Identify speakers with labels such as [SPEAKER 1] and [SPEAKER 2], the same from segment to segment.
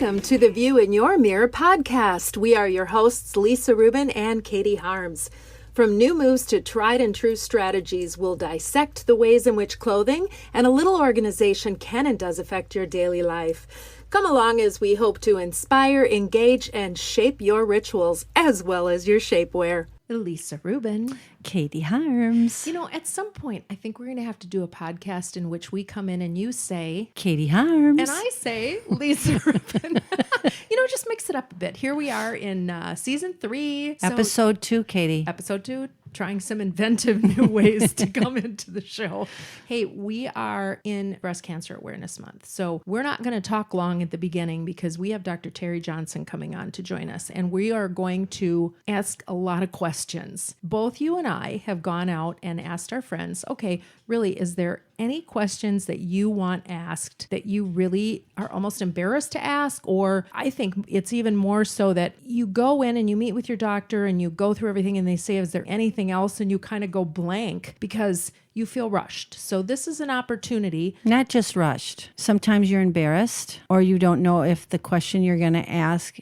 [SPEAKER 1] Welcome to the View in Your Mirror podcast. We are your hosts, Lisa Rubin and Katie Harms. From new moves to tried and true strategies, we'll dissect the ways in which clothing and a little organization can and does affect your daily life. Come along as we hope to inspire, engage, and shape your rituals as well as your shapewear.
[SPEAKER 2] Lisa Rubin.
[SPEAKER 3] Katie Harms.
[SPEAKER 2] You know, at some point, I think we're going to have to do a podcast in which we come in and you say,
[SPEAKER 3] Katie Harms.
[SPEAKER 2] and I say, Lisa Rubin. Just mix it up a bit. Here we are in season 3.
[SPEAKER 3] Episode 2, Katie.
[SPEAKER 2] Episode 2, trying some inventive new ways to come into the show. Hey, we are in Breast Cancer Awareness Month. So we're not going to talk long at the beginning because we have Dr. Terri Johnson coming on to join us. And we are going to ask a lot of questions. Both you and I have gone out and asked our friends, okay, really, is there any questions that you want asked that you really are almost embarrassed to ask? Or I think it's even more so that you go in and you meet with your doctor and you go through everything and they say, is there anything else? And you kind of go blank because you feel rushed. So this is an opportunity.
[SPEAKER 3] Not just rushed. Sometimes you're embarrassed or you don't know if the question you're going to ask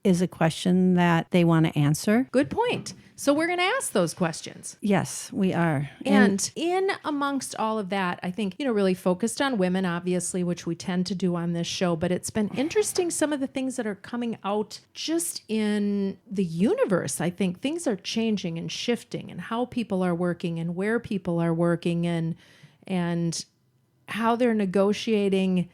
[SPEAKER 3] is a question that they want to answer.
[SPEAKER 2] Good point. So we're going to ask those questions.
[SPEAKER 3] Yes, we are.
[SPEAKER 2] And in amongst all of that, I think, really focused on women, obviously, which we tend to do on this show. But it's been interesting, some of the things that are coming out just in the universe. I think things are changing and shifting and how people are working and where people are working and how they're negotiating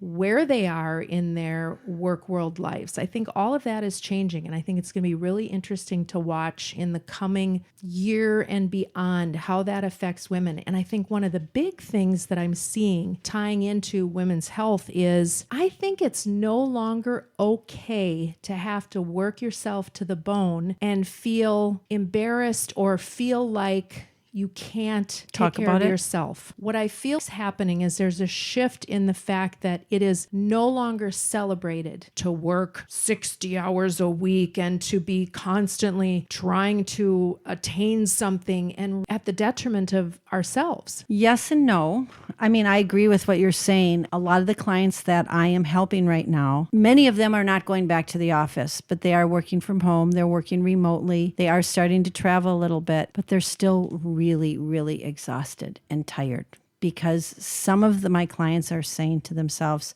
[SPEAKER 2] where they are in their work world lives. I think all of that is changing, and I think it's going to be really interesting to watch in the coming year and beyond how that affects women. And I think one of the big things that I'm seeing tying into women's health is I think it's no longer okay to have to work yourself to the bone and feel embarrassed or feel like you can't take care of yourself. What I feel is happening is there's a shift in the fact that it is no longer celebrated to work 60 hours a week and to be constantly trying to attain something and at the detriment of ourselves.
[SPEAKER 3] Yes and no. I mean, I agree with what you're saying. A lot of the clients that I am helping right now, many of them are not going back to the office, but they are working from home. They're working remotely. They are starting to travel a little bit, but they're still really exhausted and tired because some of my clients are saying to themselves,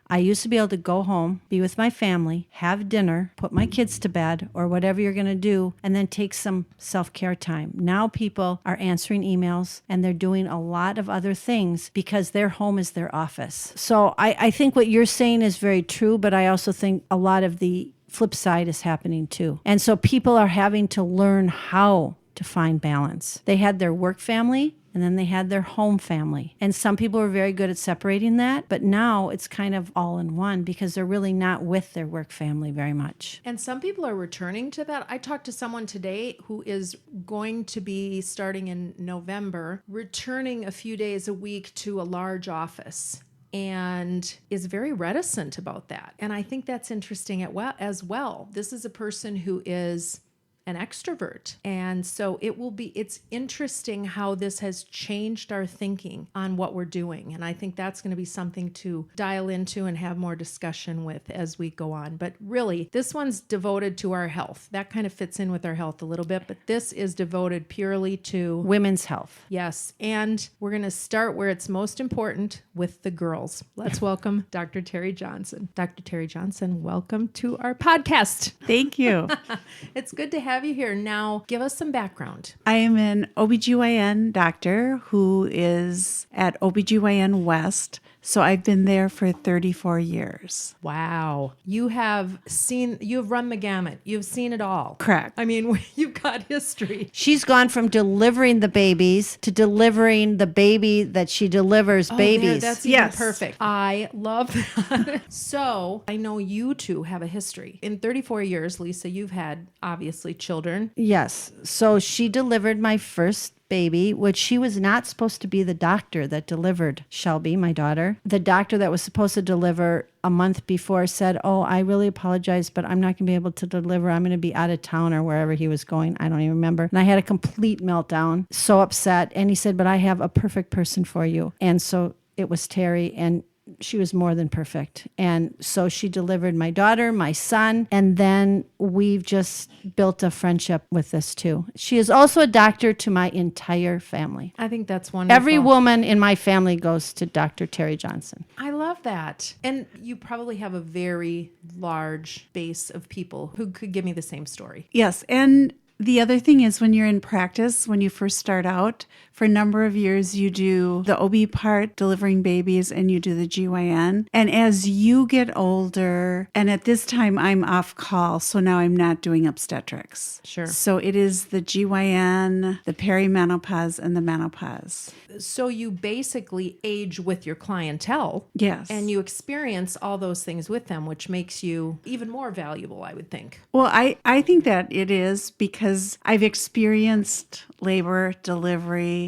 [SPEAKER 3] I used to be able to go home, be with my family, have dinner, put my kids to bed or whatever you're going to do, and then take some self-care time. Now people are answering emails and they're doing a lot of other things because their home is their office. So I think what you're saying is very true, but I also think a lot of the flip side is happening too. And so people are having to learn how to find balance. They had their work family and then they had their home family. And some people were very good at separating that, but now it's kind of all in one because they're really not with their work family very much.
[SPEAKER 2] And some people are returning to that. I talked to someone today who is going to be starting in November, returning a few days a week to a large office and is very reticent about that. And I think that's interesting as well. This is a person who is an extrovert. And so it's interesting how this has changed our thinking on what we're doing. And I think that's going to be something to dial into and have more discussion with as we go on. But really, this one's devoted to our health. That kind of fits in with our health a little bit, but this is devoted purely to
[SPEAKER 3] women's health.
[SPEAKER 2] Yes. And we're going to start where it's most important with the girls. Let's welcome Dr. Terri Johnson. Dr. Terri Johnson, welcome to our podcast.
[SPEAKER 4] Thank you.
[SPEAKER 2] It's good to have you here. Now, give us some background.
[SPEAKER 4] I am an OBGYN doctor who is at OBGYN West. So I've been there for 34 years.
[SPEAKER 2] Wow. You've run the gamut. You've seen it all.
[SPEAKER 4] Correct.
[SPEAKER 2] I mean, you've got history.
[SPEAKER 3] She's gone from delivering the babies to delivering the baby that she delivers babies.
[SPEAKER 2] That's even perfect. I love that. So I know you two have a history. In 34 years, Lisa, you've had obviously children.
[SPEAKER 3] Yes. So she delivered my first baby, which she was not supposed to be the doctor that delivered Shelby, my daughter. The doctor that was supposed to deliver a month before said, oh, I really apologize, but I'm not going to be able to deliver. I'm going to be out of town or wherever he was going. I don't even remember. And I had a complete meltdown, so upset. And he said, but I have a perfect person for you. And so it was Terri. And she was more than perfect. And so she delivered my daughter, my son, and then we've just built a friendship with this too. She is also a doctor to my entire family.
[SPEAKER 2] I think that's wonderful.
[SPEAKER 3] Every woman in my family goes to Dr. Terri Johnson.
[SPEAKER 2] I love that. And you probably have a very large base of people who could give me the same story.
[SPEAKER 4] Yes. And the other thing is when you're in practice, when you first start out, for a number of years, you do the OB part, delivering babies, and you do the GYN. And as you get older, and at this time I'm off call, so now I'm not doing obstetrics.
[SPEAKER 2] Sure.
[SPEAKER 4] So it is the GYN, the perimenopause, and the menopause.
[SPEAKER 2] So you basically age with your clientele.
[SPEAKER 4] Yes.
[SPEAKER 2] And you experience all those things with them, which makes you even more valuable, I would think.
[SPEAKER 4] Well, I think that it is because I've experienced labor, delivery,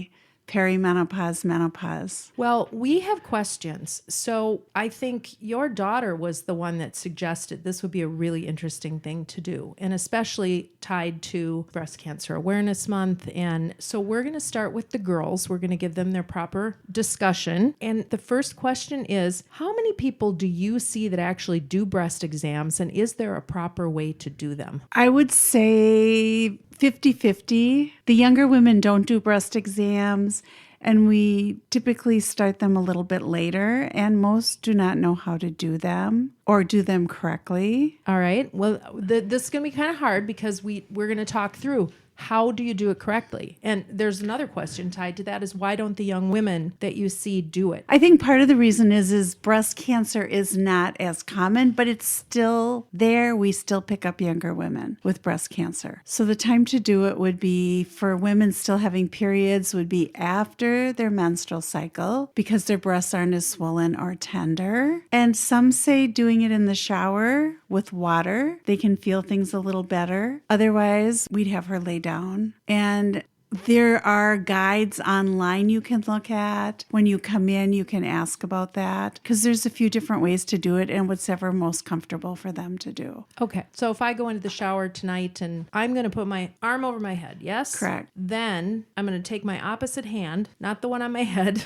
[SPEAKER 4] perimenopause, menopause.
[SPEAKER 2] Well, we have questions. So I think your daughter was the one that suggested this would be a really interesting thing to do, and especially tied to Breast Cancer Awareness Month. And so we're going to start with the girls. We're going to give them their proper discussion. And the first question is, how many people do you see that actually do breast exams, and is there a proper way to do them?
[SPEAKER 4] I would say 50-50. The younger women don't do breast exams, and we typically start them a little bit later, and most do not know how to do them or do them correctly.
[SPEAKER 2] All right. Well, this is going to be kind of hard because we're going to talk through how do you do it correctly? And there's another question tied to that is why don't the young women that you see do it?
[SPEAKER 4] I think part of the reason is breast cancer is not as common, but it's still there. We still pick up younger women with breast cancer. So the time to do it would be for women still having periods would be after their menstrual cycle because their breasts aren't as swollen or tender. And some say doing it in the shower with water. They can feel things a little better. Otherwise, we'd have her lay down. And there are guides online you can look at. When you come in, you can ask about that because there's a few different ways to do it and whatever most comfortable for them to do.
[SPEAKER 2] Okay. So if I go into the shower tonight and I'm going to put my arm over my head, yes?
[SPEAKER 4] Correct.
[SPEAKER 2] Then I'm going to take my opposite hand, not the one on my head,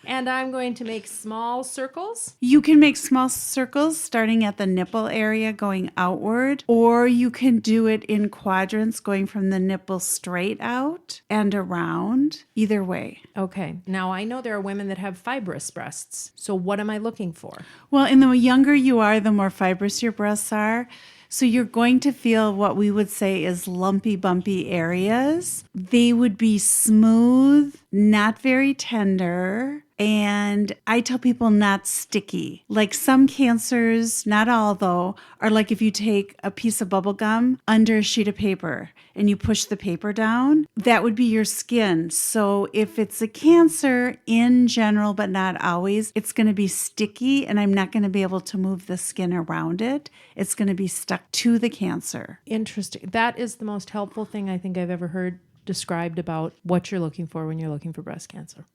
[SPEAKER 2] and I'm going to make small circles.
[SPEAKER 4] You can make small circles starting at the nipple area going outward, or you can do it in quadrants going from the nipple straight out and around. Either way.
[SPEAKER 2] Okay. Now I know there are women that have fibrous breasts. So what am I looking for?
[SPEAKER 4] Well, and the younger you are, the more fibrous your breasts are. So you're going to feel what we would say is lumpy, bumpy areas. They would be smooth, not very tender. And I tell people not sticky. Like some cancers, not all though, are like if you take a piece of bubble gum under a sheet of paper and you push the paper down, that would be your skin. So if it's a cancer in general, but not always, it's going to be sticky and I'm not going to be able to move the skin around it. It's going to be stuck to the cancer.
[SPEAKER 2] Interesting. That is the most helpful thing I think I've ever heard described about what you're looking for when you're looking for breast cancer.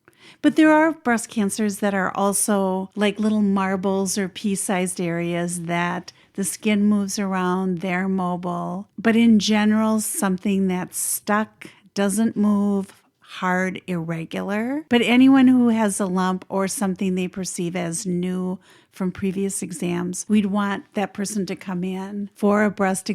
[SPEAKER 4] But there are breast cancers that are also like little marbles or pea-sized areas that the skin moves around, they're mobile. But in general, something that's stuck, doesn't move, hard, irregular. But anyone who has a lump or something they perceive as new from previous exams, we'd want that person to come in for a breast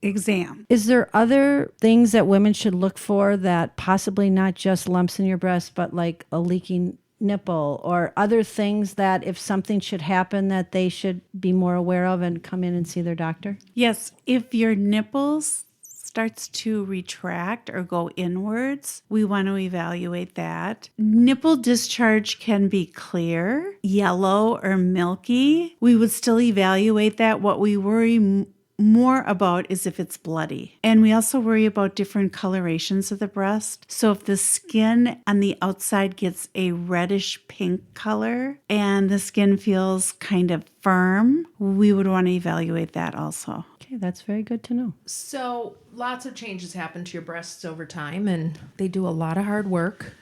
[SPEAKER 4] exam.
[SPEAKER 3] Is there other things that women should look for that possibly not just lumps in your breast, but like a leaking nipple or other things that if something should happen that they should be more aware of and come in and see their doctor?
[SPEAKER 4] Yes, if your nipples starts to retract or go inwards, we want to evaluate that. Nipple discharge can be clear, yellow, or milky. We would still evaluate that. What we worry more about is if it's bloody. And we also worry about different colorations of the breast. So if the skin on the outside gets a reddish pink color and the skin feels kind of firm, we would want to evaluate that also.
[SPEAKER 3] Okay, that's very good to know.
[SPEAKER 2] So lots of changes happen to your breasts over time, and they do a lot of hard work.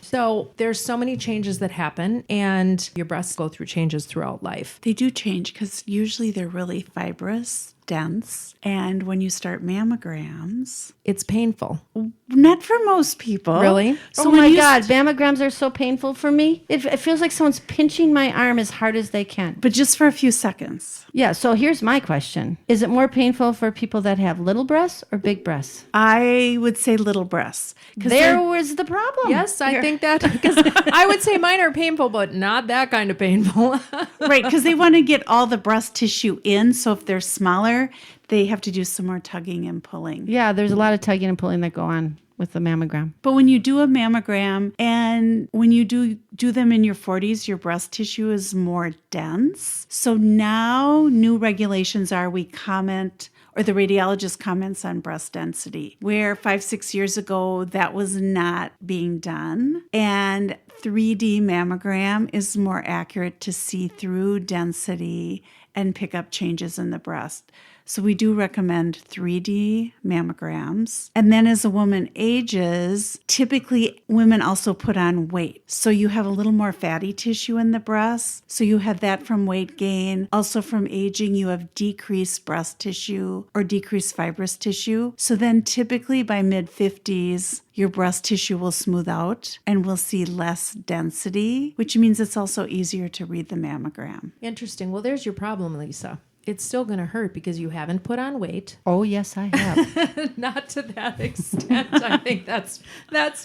[SPEAKER 2] So there's so many changes that happen, and your breasts go through changes throughout life.
[SPEAKER 4] They do change because usually they're really fibrous. dense. And when you start mammograms,
[SPEAKER 2] It's painful.
[SPEAKER 4] not for most people.
[SPEAKER 2] Really?
[SPEAKER 3] So my God, mammograms are so painful for me. It feels like someone's pinching my arm as hard as they can.
[SPEAKER 4] But just for a few seconds.
[SPEAKER 3] Yeah, so here's my question. Is it more painful for people that have little breasts or big breasts?
[SPEAKER 4] I would say little breasts.
[SPEAKER 3] There was the problem.
[SPEAKER 2] Yes, I think that, because I would say mine are painful, but not that kind of painful.
[SPEAKER 4] Right, because they want to get all the breast tissue in. So if they're smaller, they have to do some more tugging and pulling.
[SPEAKER 3] Yeah, there's a lot of tugging and pulling that go on with the mammogram.
[SPEAKER 4] But when you do a mammogram and when you do them in your 40s, your breast tissue is more dense. So now new regulations are we comment, or the radiologist comments on breast density, where 5-6 years ago that was not being done. And 3D mammogram is more accurate to see through density and pick up changes in the breast. So we do recommend 3D mammograms. And then as a woman ages, typically women also put on weight. So you have a little more fatty tissue in the breast. So you have that from weight gain. Also from aging, you have decreased breast tissue or decreased fibrous tissue. So then typically by mid-50s, your breast tissue will smooth out and we'll see less density, which means it's also easier to read the mammogram.
[SPEAKER 2] Interesting. Well, there's your problem, Lisa. It's still going to hurt because you haven't put on weight.
[SPEAKER 3] Oh, yes, I have.
[SPEAKER 2] Not to that extent. I think that's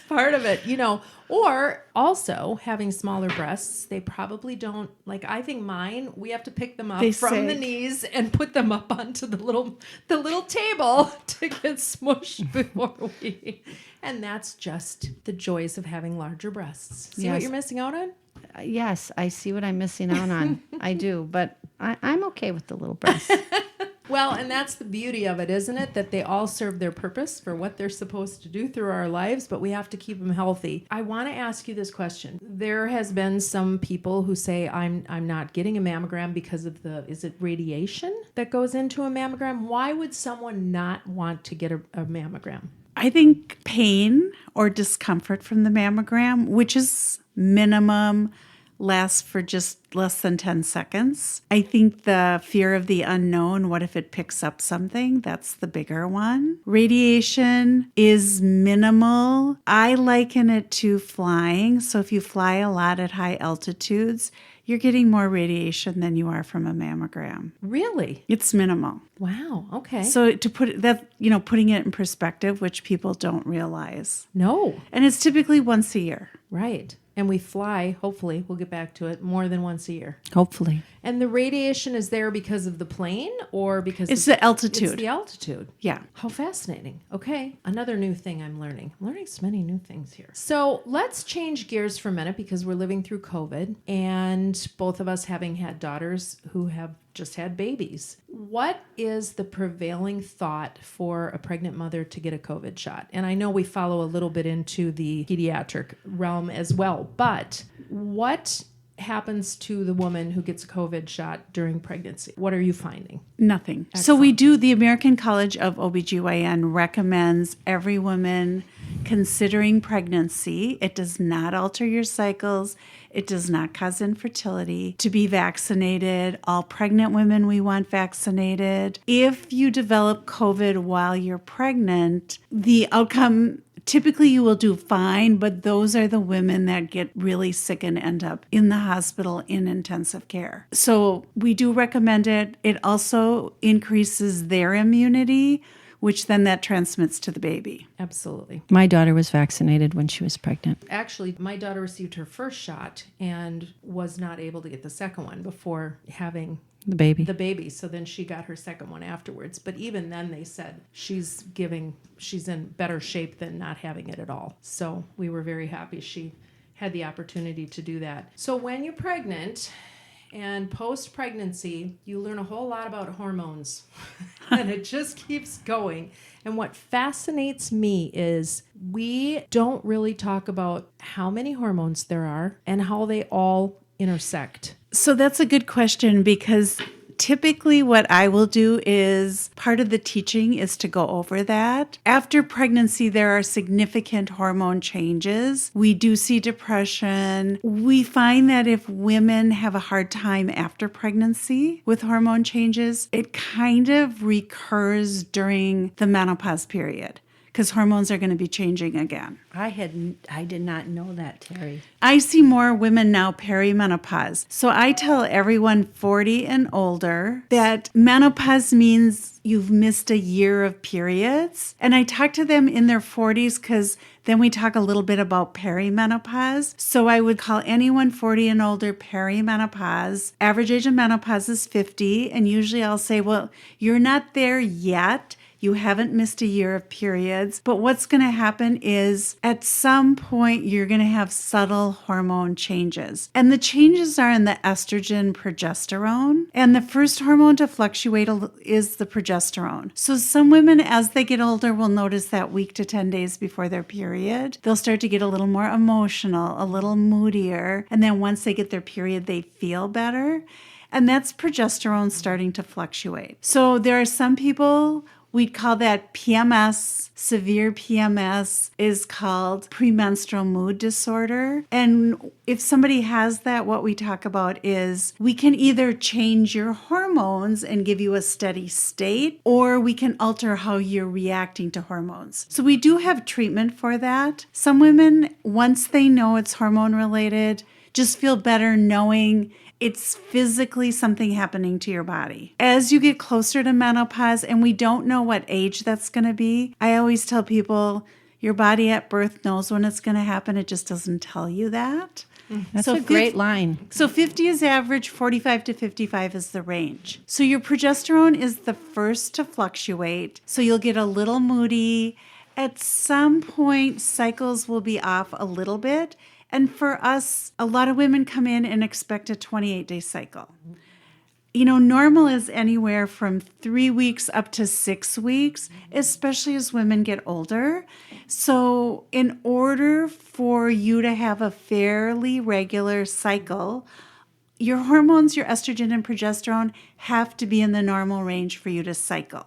[SPEAKER 2] part of it, or also having smaller breasts. They probably don't, like, I think mine, we have to pick them up from the knees and put them up onto the little table to get smushed before and that's just the joys of having larger breasts. See what you're missing out on?
[SPEAKER 3] Yes, I see what I'm missing out on. I do, but I'm okay with the little breasts.
[SPEAKER 2] Well, and that's the beauty of it, isn't it? That they all serve their purpose for what they're supposed to do through our lives, but we have to keep them healthy. I want to ask you this question. There has been some people who say, I'm not getting a mammogram because of is it radiation that goes into a mammogram? Why would someone not want to get a mammogram?
[SPEAKER 4] I think pain or discomfort from the mammogram, which is minimum, lasts for just less than 10 seconds. I think the fear of the unknown, what if it picks up something? That's the bigger one. Radiation is minimal. I liken it to flying. So if you fly a lot at high altitudes, you're getting more radiation than you are from a mammogram.
[SPEAKER 2] Really?
[SPEAKER 4] It's minimal.
[SPEAKER 2] Wow. Okay.
[SPEAKER 4] So to put that, putting it in perspective, which people don't realize.
[SPEAKER 2] No.
[SPEAKER 4] And it's typically once a year.
[SPEAKER 2] Right. And we fly, hopefully, we'll get back to it, more than once a year.
[SPEAKER 3] Hopefully.
[SPEAKER 2] And the radiation is there because of the plane or because
[SPEAKER 4] it's the altitude?
[SPEAKER 2] It's the altitude.
[SPEAKER 4] Yeah.
[SPEAKER 2] How fascinating. Okay. Another new thing I'm learning. I'm learning so many new things here. So let's change gears for a minute because we're living through COVID and both of us having had daughters who have just had babies. What is the prevailing thought for a pregnant mother to get a COVID shot? And I know we follow a little bit into the pediatric realm as well, but what happens to the woman who gets a COVID shot during pregnancy? What are you finding?
[SPEAKER 4] Nothing.
[SPEAKER 2] Excellent.
[SPEAKER 4] So the American College of OBGYN recommends every woman considering pregnancy, it does not alter your cycles, it does not cause infertility, to be vaccinated. All pregnant women we want vaccinated. If you develop COVID while you're pregnant, the outcome, typically you will do fine, but those are the women that get really sick and end up in the hospital in intensive care. So we do recommend it. It also increases their immunity, which then that transmits to the baby.
[SPEAKER 2] Absolutely.
[SPEAKER 3] My daughter was vaccinated when she was pregnant.
[SPEAKER 2] Actually, my daughter received her first shot and was not able to get the second one before having
[SPEAKER 3] the baby.
[SPEAKER 2] So then she got her second one afterwards. But even then they said she's in better shape than not having it at all. So we were very happy she had the opportunity to do that. So when you're pregnant and post-pregnancy, you learn a whole lot about hormones. And it just keeps going. And what fascinates me is we don't really talk about how many hormones there are and how they all intersect.
[SPEAKER 4] So that's a good question because typically what I will do is part of the teaching is to go over that. After pregnancy, there are significant hormone changes. We do see depression. We find that if women have a hard time after pregnancy with hormone changes, it kind of recurs during the menopause period, because hormones are going to be changing again.
[SPEAKER 3] I did not know that, Terry.
[SPEAKER 4] I see more women now perimenopause. So I tell everyone 40 and older that menopause means you've missed a year of periods. And I talk to them in their 40s because then we talk a little bit about perimenopause. So I would call anyone 40 and older perimenopause. Average age of menopause is 50. And usually I'll say, well, you're not there yet. You haven't missed a year of periods, but what's going to happen is at some point you're going to have subtle hormone changes. And the changes are in the estrogen, progesterone. And the first hormone to fluctuate is the progesterone. So some women, as they get older, will notice that week to 10 days before their period, they'll start to get a little more emotional, a little moodier. And then once they get their period, they feel better. And that's progesterone starting to fluctuate. So there are some people, we'd call that PMS. Severe PMS is called premenstrual mood disorder. And if somebody has that, what we talk about is we can either change your hormones and give you a steady state, or we can alter how you're reacting to hormones. So we do have treatment for that. Some women, once they know it's hormone related, just feel better knowing it's physically something happening to your body. As you get closer to menopause, and we don't know what age that's going to be, I always tell people your body at birth knows when it's going to happen. It just doesn't tell you that.
[SPEAKER 3] That's a great line.
[SPEAKER 4] So 50 is average, 45 to 55 is the range. So your progesterone is the first to fluctuate. So you'll get a little moody. At some point, cycles will be off a little bit. And for us, a lot of women come in and expect a 28-day cycle. You know, normal is anywhere from 3 weeks up to 6 weeks, especially as women get older. So in order for you to have a fairly regular cycle, your hormones, your estrogen and progesterone, have to be in the normal range for you to cycle.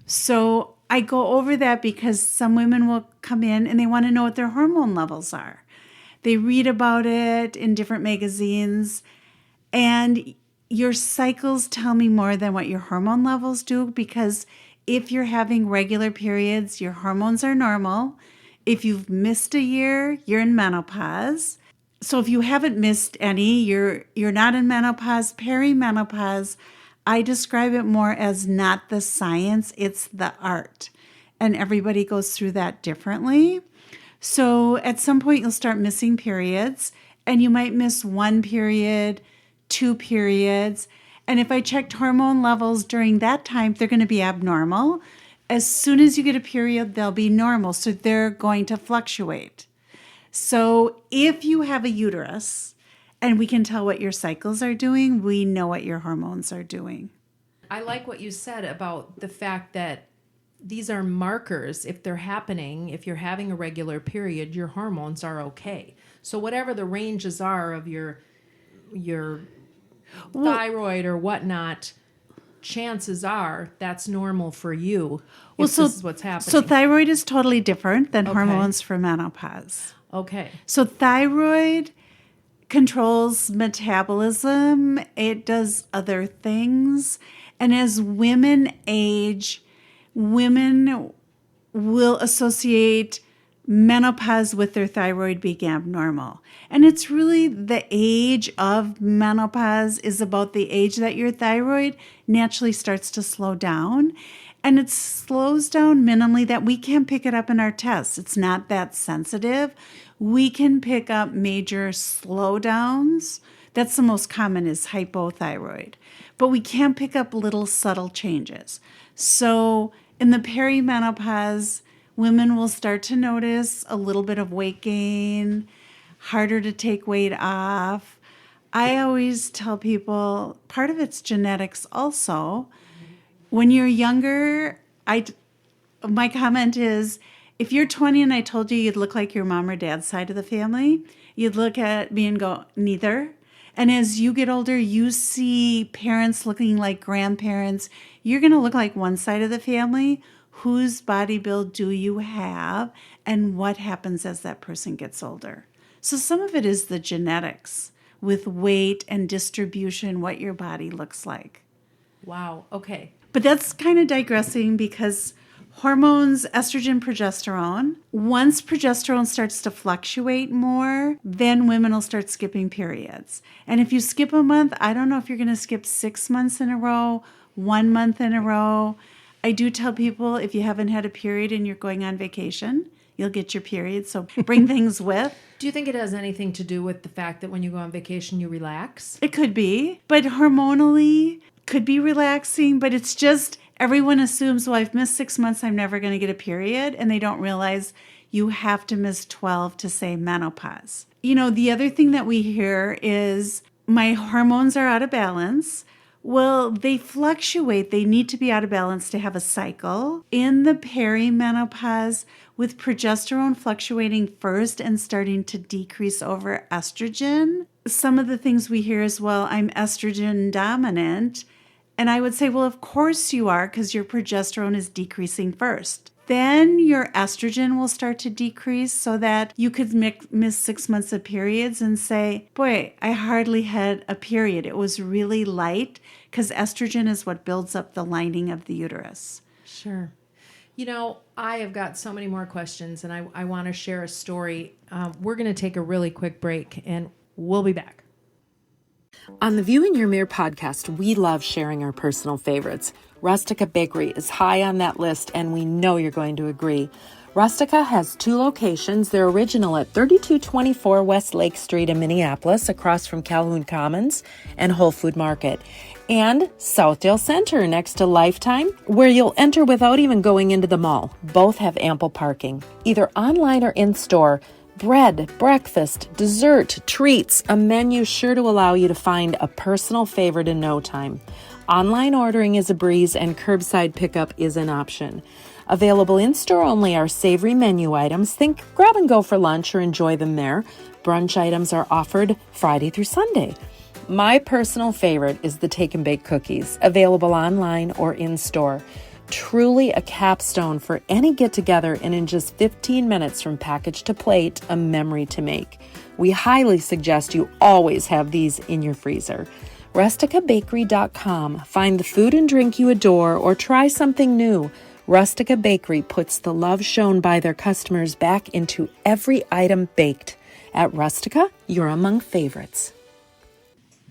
[SPEAKER 4] So I go over that because some women will come in and they want to know what their hormone levels are. They read about it in different magazines, and your cycles tell me more than what your hormone levels do, because if you're having regular periods, your hormones are normal. If you've missed a year, you're in menopause. So if you haven't missed any, you're not in menopause. Perimenopause, I describe it more as not the science, it's the art. And everybody goes through that differently. So at some point you'll start missing periods, and you might miss 1 period, 2 periods. And if I checked hormone levels during that time, they're going to be abnormal. As soon as you get a period, they'll be normal. So they're going to fluctuate. So if you have a uterus and we can tell what your cycles are doing, we know what your hormones are doing.
[SPEAKER 2] I like what you said about the fact that these are markers. If they're happening, if you're having a regular period, your hormones are okay. So whatever the ranges are of your thyroid or whatnot, chances are that's normal for you. This is what's happening.
[SPEAKER 4] So thyroid is totally different than hormones for menopause.
[SPEAKER 2] Okay.
[SPEAKER 4] So thyroid controls metabolism. It does other things. And as women age, women will associate menopause with their thyroid being abnormal. And it's really the age of menopause is about the age that your thyroid naturally starts to slow down. And it slows down minimally that we can't pick it up in our tests. It's not that sensitive. We can pick up major slowdowns. That's the most common, is hypothyroid. But we can't pick up little subtle changes. So in the perimenopause, women will start to notice a little bit of weight gain, harder to take weight off. I always tell people part of it's genetics also. When you're younger, my comment is, if you're 20 and I told you you'd look like your mom or dad's side of the family, you'd look at me and go, neither. And as you get older, you see parents looking like grandparents. You're going to look like one side of the family. Whose body build do you have? And what happens as that person gets older? So some of it is the genetics with weight and distribution, what your body looks like.
[SPEAKER 2] Wow. Okay.
[SPEAKER 4] But that's kind of digressing because hormones, estrogen, progesterone, once progesterone starts to fluctuate more, then women will start skipping periods. And if you skip a month, I don't know if you're going to skip 6 months in a row, 1 month in a row. I do tell people if you haven't had a period and you're going on vacation, you'll get your period. So bring things with.
[SPEAKER 2] Do you think it has anything to do with the fact that when you go on vacation, you relax?
[SPEAKER 4] It could be, but hormonally could be relaxing, but it's just everyone assumes, well, I've missed 6 months, I'm never going to get a period. And they don't realize you have to miss 12 to say menopause. You know, the other thing that we hear is my hormones are out of balance. Well, they fluctuate. They need to be out of balance to have a cycle. In the perimenopause, with progesterone fluctuating first and starting to decrease over estrogen, some of the things we hear is, well, I'm estrogen dominant. And I would say, well, of course you are, because your progesterone is decreasing first. Then your estrogen will start to decrease so that you could miss 6 months of periods and say, boy, I hardly had a period. It was really light, because estrogen is what builds up the lining of the uterus.
[SPEAKER 2] Sure. You know, I have got so many more questions, and I want to share a story. We're going to take a really quick break, and we'll be back.
[SPEAKER 1] On the View in Your Mirror podcast, we love sharing our personal favorites. Rustica Bakery is high on that list, and we know you're going to agree. Rustica has 2 locations. They're original at 3224 West Lake Street in Minneapolis, across from Calhoun Commons and Whole Food Market, and Southdale Center next to Lifetime, where you'll enter without even going into the mall. Both have ample parking, either online or in-store. Bread, breakfast, dessert, treats, a menu sure to allow you to find a personal favorite in no time. Online ordering is a breeze, and curbside pickup is an option. Available in-store only are savory menu items. Think grab and go for lunch or enjoy them there. Brunch items are offered Friday through Sunday. My personal favorite is the Take and Bake cookies, available online or in-store. Truly a capstone for any get-together, and in just 15 minutes from package to plate, a memory to make. We highly suggest you always have these in your freezer. RusticaBakery.com. Find the food and drink you adore, or try something new. Rustica Bakery puts the love shown by their customers back into every item baked. At Rustica, you're among favorites.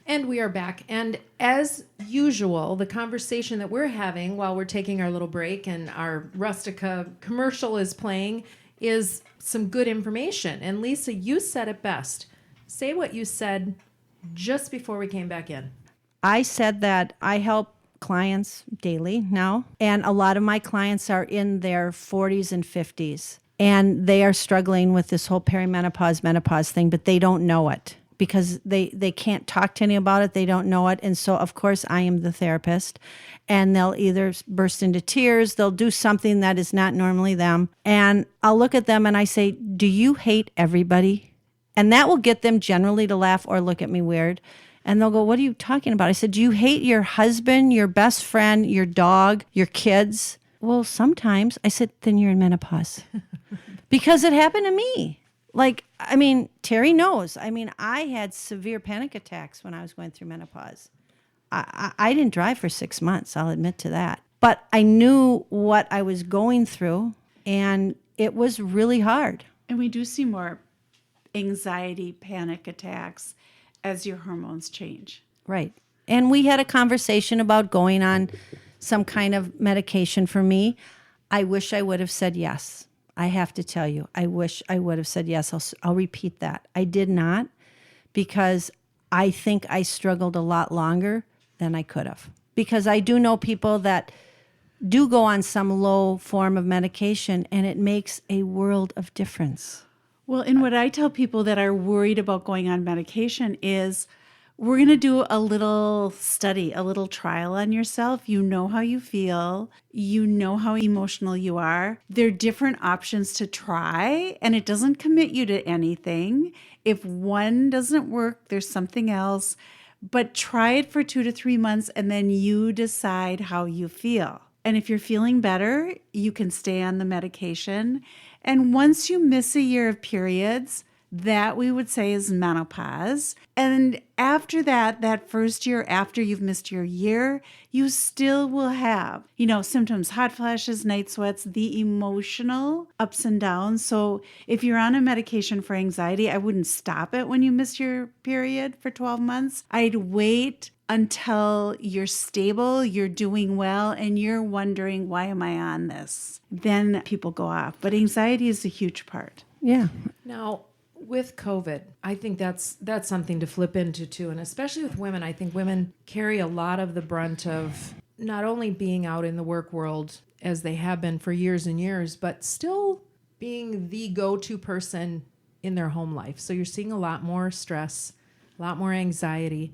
[SPEAKER 2] And we are back. And as usual, the conversation that we're having while we're taking our little break and our Rustica commercial is playing is some good information. And Lisa, you said it best. Say what you said just before we came back in.
[SPEAKER 3] I said that I help clients daily now, and a lot of my clients are in their 40s and 50s, and they are struggling with this whole perimenopause, menopause thing, but they don't know it because they can't talk to any about it. They don't know it. And so, of course, I am the therapist, and they'll either burst into tears, they'll do something that is not normally them, and I'll look at them and I say, do you hate everybody? And that will get them generally to laugh or look at me weird. And they'll go, what are you talking about? I said, do you hate your husband, your best friend, your dog, your kids? Well, sometimes. I said, then you're in menopause. Because it happened to me. Like, I mean, Terri knows. I mean, I had severe panic attacks when I was going through menopause. I didn't drive for 6 months, I'll admit to that. But I knew what I was going through, and it was really hard.
[SPEAKER 4] And we do see more anxiety, panic attacks as your hormones change.
[SPEAKER 3] Right. And we had a conversation about going on some kind of medication for me. I wish I would have said yes. I have to tell you, I wish I would have said yes. I'll repeat that. I did not, because I think I struggled a lot longer than I could have. Because I do know people that do go on some low form of medication, and it makes a world of difference.
[SPEAKER 4] Well, and what I tell people that are worried about going on medication is We're going to do a little study, a little trial on yourself. You know how you feel. You know how emotional you are. There are different options to try, and it doesn't commit you to anything. If one doesn't work, there's something else. But try it for 2 to 3 months, and then you decide how you feel. And if you're feeling better, you can stay on the medication. And once you miss a year of periods, that we would say is menopause. And after that, that first year after you've missed your year, you still will have, symptoms, hot flashes, night sweats, the emotional ups and downs. So if you're on a medication for anxiety, I wouldn't stop it when you miss your period for 12 months. I'd wait until you're stable, you're doing well, and you're wondering, why am I on this? Then people go off. But anxiety is a huge part.
[SPEAKER 3] Yeah.
[SPEAKER 2] Now, with COVID, I think that's something to flip into too. And especially with women, I think women carry a lot of the brunt of not only being out in the work world as they have been for years and years, but still being the go-to person in their home life. So you're seeing a lot more stress, a lot more anxiety.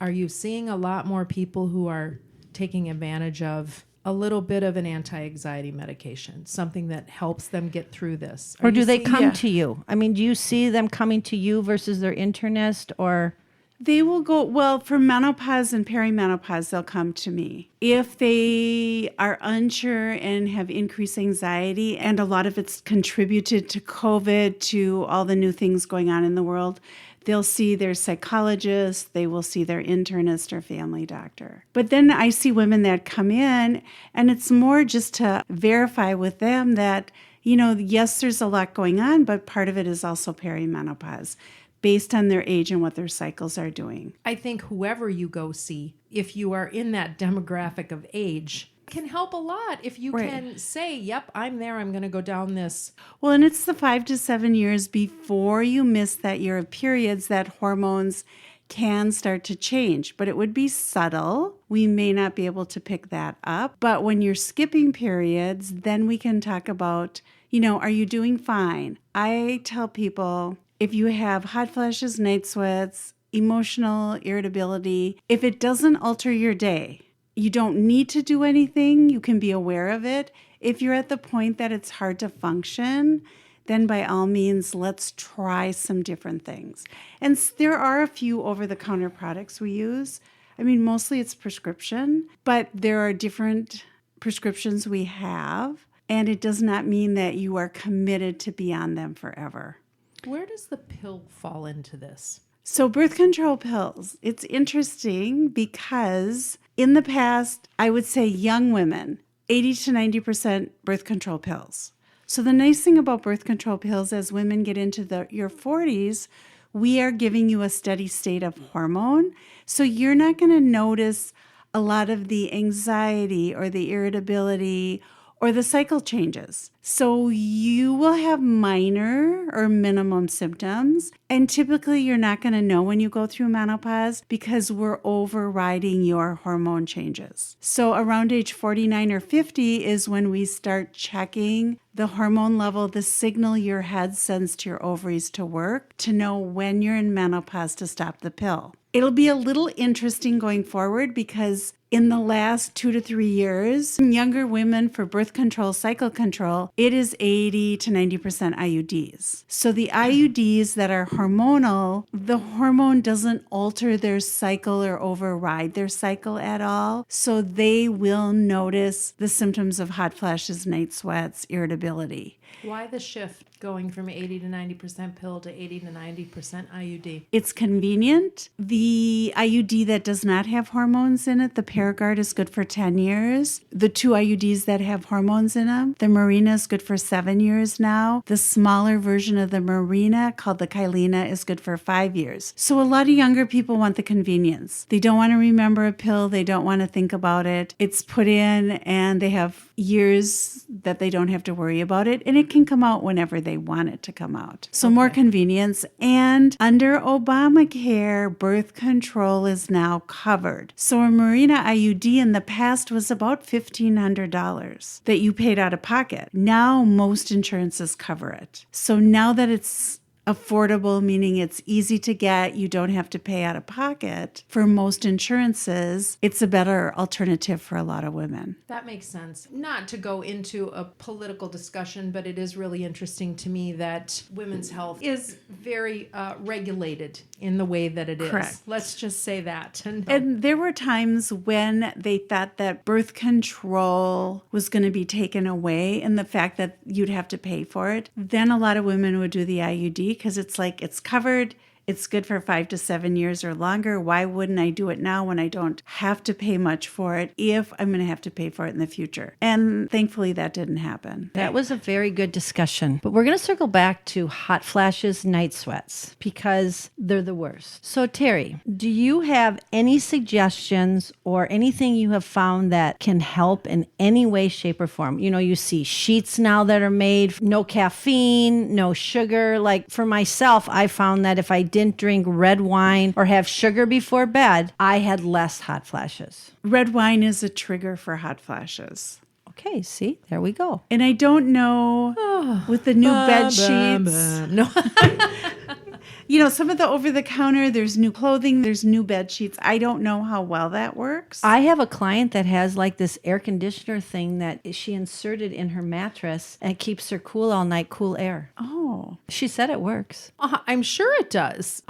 [SPEAKER 2] Are you seeing a lot more people who are taking advantage of a little bit of an anti-anxiety medication, something that helps them get through this?
[SPEAKER 3] Or do they come to you? I mean, do you see them coming to you versus their internist, or?
[SPEAKER 4] They will go, well, for menopause and perimenopause, they'll come to me. If they are unsure and have increased anxiety, and a lot of it's contributed to COVID, to all the new things going on in the world, they'll see their psychologist, they will see their internist or family doctor. But then I see women that come in, and it's more just to verify with them that, yes, there's a lot going on, but part of it is also perimenopause based on their age and what their cycles are doing.
[SPEAKER 2] I think whoever you go see, if you are in that demographic of age, can help a lot if you can say, yep, I'm there, I'm going to go down this.
[SPEAKER 4] Well, and it's the 5 to 7 years before you miss that year of periods that hormones can start to change, but it would be subtle. We may not be able to pick that up. But when you're skipping periods, then we can talk about, are you doing fine? I tell people, if you have hot flashes, night sweats, emotional irritability, if it doesn't alter your day, you don't need to do anything. You can be aware of it. If you're at the point that it's hard to function, then by all means, let's try some different things. And there are a few over-the-counter products we use. I mean, mostly it's prescription, but there are different prescriptions we have, and it does not mean that you are committed to be on them forever.
[SPEAKER 2] Where does the pill fall into this?
[SPEAKER 4] So birth control pills, it's interesting because in the past, I would say young women, 80 to 90% birth control pills. So the nice thing about birth control pills, as women get into your 40s, we are giving you a steady state of hormone. So you're not going to notice a lot of the anxiety or the irritability or the cycle changes. So you will have minor or minimum symptoms. And typically you're not going to know when you go through menopause because we're overriding your hormone changes. So around age 49 or 50 is when we start checking the hormone level, the signal your head sends to your ovaries to work to know when you're in menopause to stop the pill. It'll be a little interesting going forward because in the last 2 to 3 years, younger women for birth control, cycle control, it is 80 to 90% IUDs. So the IUDs that are hormonal, the hormone doesn't alter their cycle or override their cycle at all. So they will notice the symptoms of hot flashes, night sweats, irritability.
[SPEAKER 2] Why the shift going from 80 to 90% pill to 80 to 90% IUD?
[SPEAKER 4] It's convenient. The IUD that does not have hormones in it, the Paragard, is good for 10 years. The 2 IUDs that have hormones in them, the Mirena is good for 7 years now. The smaller version of the Mirena, called the Kylena, is good for 5 years. So a lot of younger people want the convenience. They don't want to remember a pill. They don't want to think about it. It's put in and they have years that they don't have to worry about it. And it can come out whenever they want it to come out. So more convenience. And under Obamacare, birth control is now covered. So a Mirena IUD in the past was about $1,500 that you paid out of pocket. Now most insurances cover it. So now that it's affordable, meaning it's easy to get, you don't have to pay out of pocket. For most insurances, it's a better alternative for a lot of women.
[SPEAKER 2] That makes sense. Not to go into a political discussion, but it is really interesting to me that women's health is very regulated in the way that it is.
[SPEAKER 4] Correct.
[SPEAKER 2] Let's just say that.
[SPEAKER 4] And there were times when they thought that birth control was going to be taken away and the fact that you'd have to pay for it. Then a lot of women would do the IUD because it's like it's covered. It's good for 5 to 7 years or longer. Why wouldn't I do it now when I don't have to pay much for it if I'm going to have to pay for it in the future? And thankfully that didn't happen.
[SPEAKER 3] That was a very good discussion. But we're going to circle back to hot flashes, night sweats, because they're the worst. So Terri, do you have any suggestions or anything you have found that can help in any way, shape, or form? You know, you see sheets now that are made, no caffeine, no sugar. Like for myself, I found that if I didn't drink red wine or have sugar before bed, I had less hot flashes.
[SPEAKER 4] Red wine is a trigger for hot flashes.
[SPEAKER 3] Okay, see, there we go.
[SPEAKER 4] And I don't know with the new bed sheets.
[SPEAKER 2] No.
[SPEAKER 4] You know, some of the over-the-counter, there's new clothing, there's new bed sheets. I don't know how well that works.
[SPEAKER 3] I have a client that has like this air conditioner thing that she inserted in her mattress and it keeps her cool all night, cool air.
[SPEAKER 4] Oh.
[SPEAKER 3] She said it works.
[SPEAKER 2] I'm sure it does.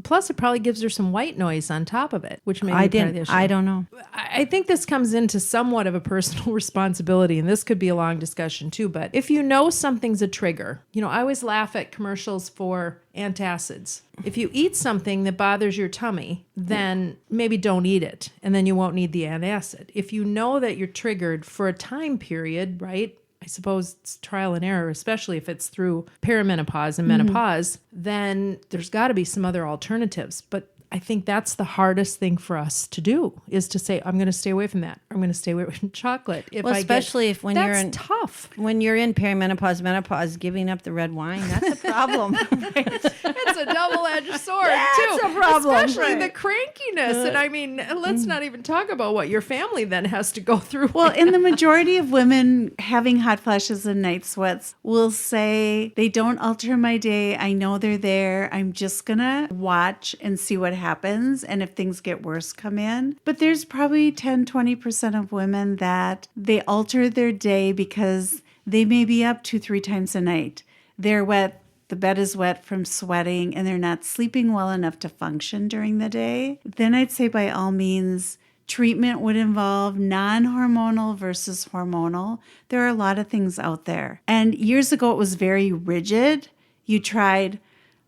[SPEAKER 2] Plus, it probably gives her some white noise on top of it, which may be part of the issue.
[SPEAKER 3] I don't know.
[SPEAKER 2] I think this comes into somewhat of a personal responsibility, and this could be a long discussion too, but if you know something's a trigger, you know, I always laugh at commercials for antacids. If you eat something that bothers your tummy, then maybe don't eat it, and then you won't need the antacid. If you know that you're triggered for a time period, right? I suppose it's trial and error, especially if it's through perimenopause and menopause, then there's got to be some other alternatives. But I think that's the hardest thing for us to do is to say, I'm going to stay away from that. I'm going to stay away from chocolate.
[SPEAKER 3] Especially if when you're in
[SPEAKER 2] tough.
[SPEAKER 3] When you're in perimenopause, menopause, giving up the red wine, that's a problem.
[SPEAKER 2] It's a double-edged sword,
[SPEAKER 3] That's
[SPEAKER 2] too.
[SPEAKER 3] a problem.
[SPEAKER 2] Especially the crankiness. And I mean, let's not even talk about what your family then has to go through.
[SPEAKER 4] Well, and the majority of women having hot flashes and night sweats will say, they don't alter my day. I know they're there. I'm just going to watch and see what happens. And if things get worse, come in. But there's probably 10-20% of women that they alter their day because they may be up 2-3 times a night. They're wet. The bed is wet from sweating and they're not sleeping well enough to function during the day. Then I'd say by all means, treatment would involve non-hormonal versus hormonal. There are a lot of things out there. And years ago, it was very rigid. You tried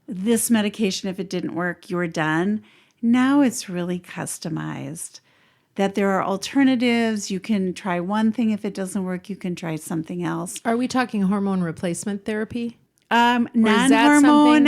[SPEAKER 4] this medication. If it didn't work, you were done. Now it's really customized. That there are alternatives. You can try one thing. If it doesn't work, you can try something else.
[SPEAKER 2] Are we talking hormone replacement therapy?
[SPEAKER 4] Non-hormone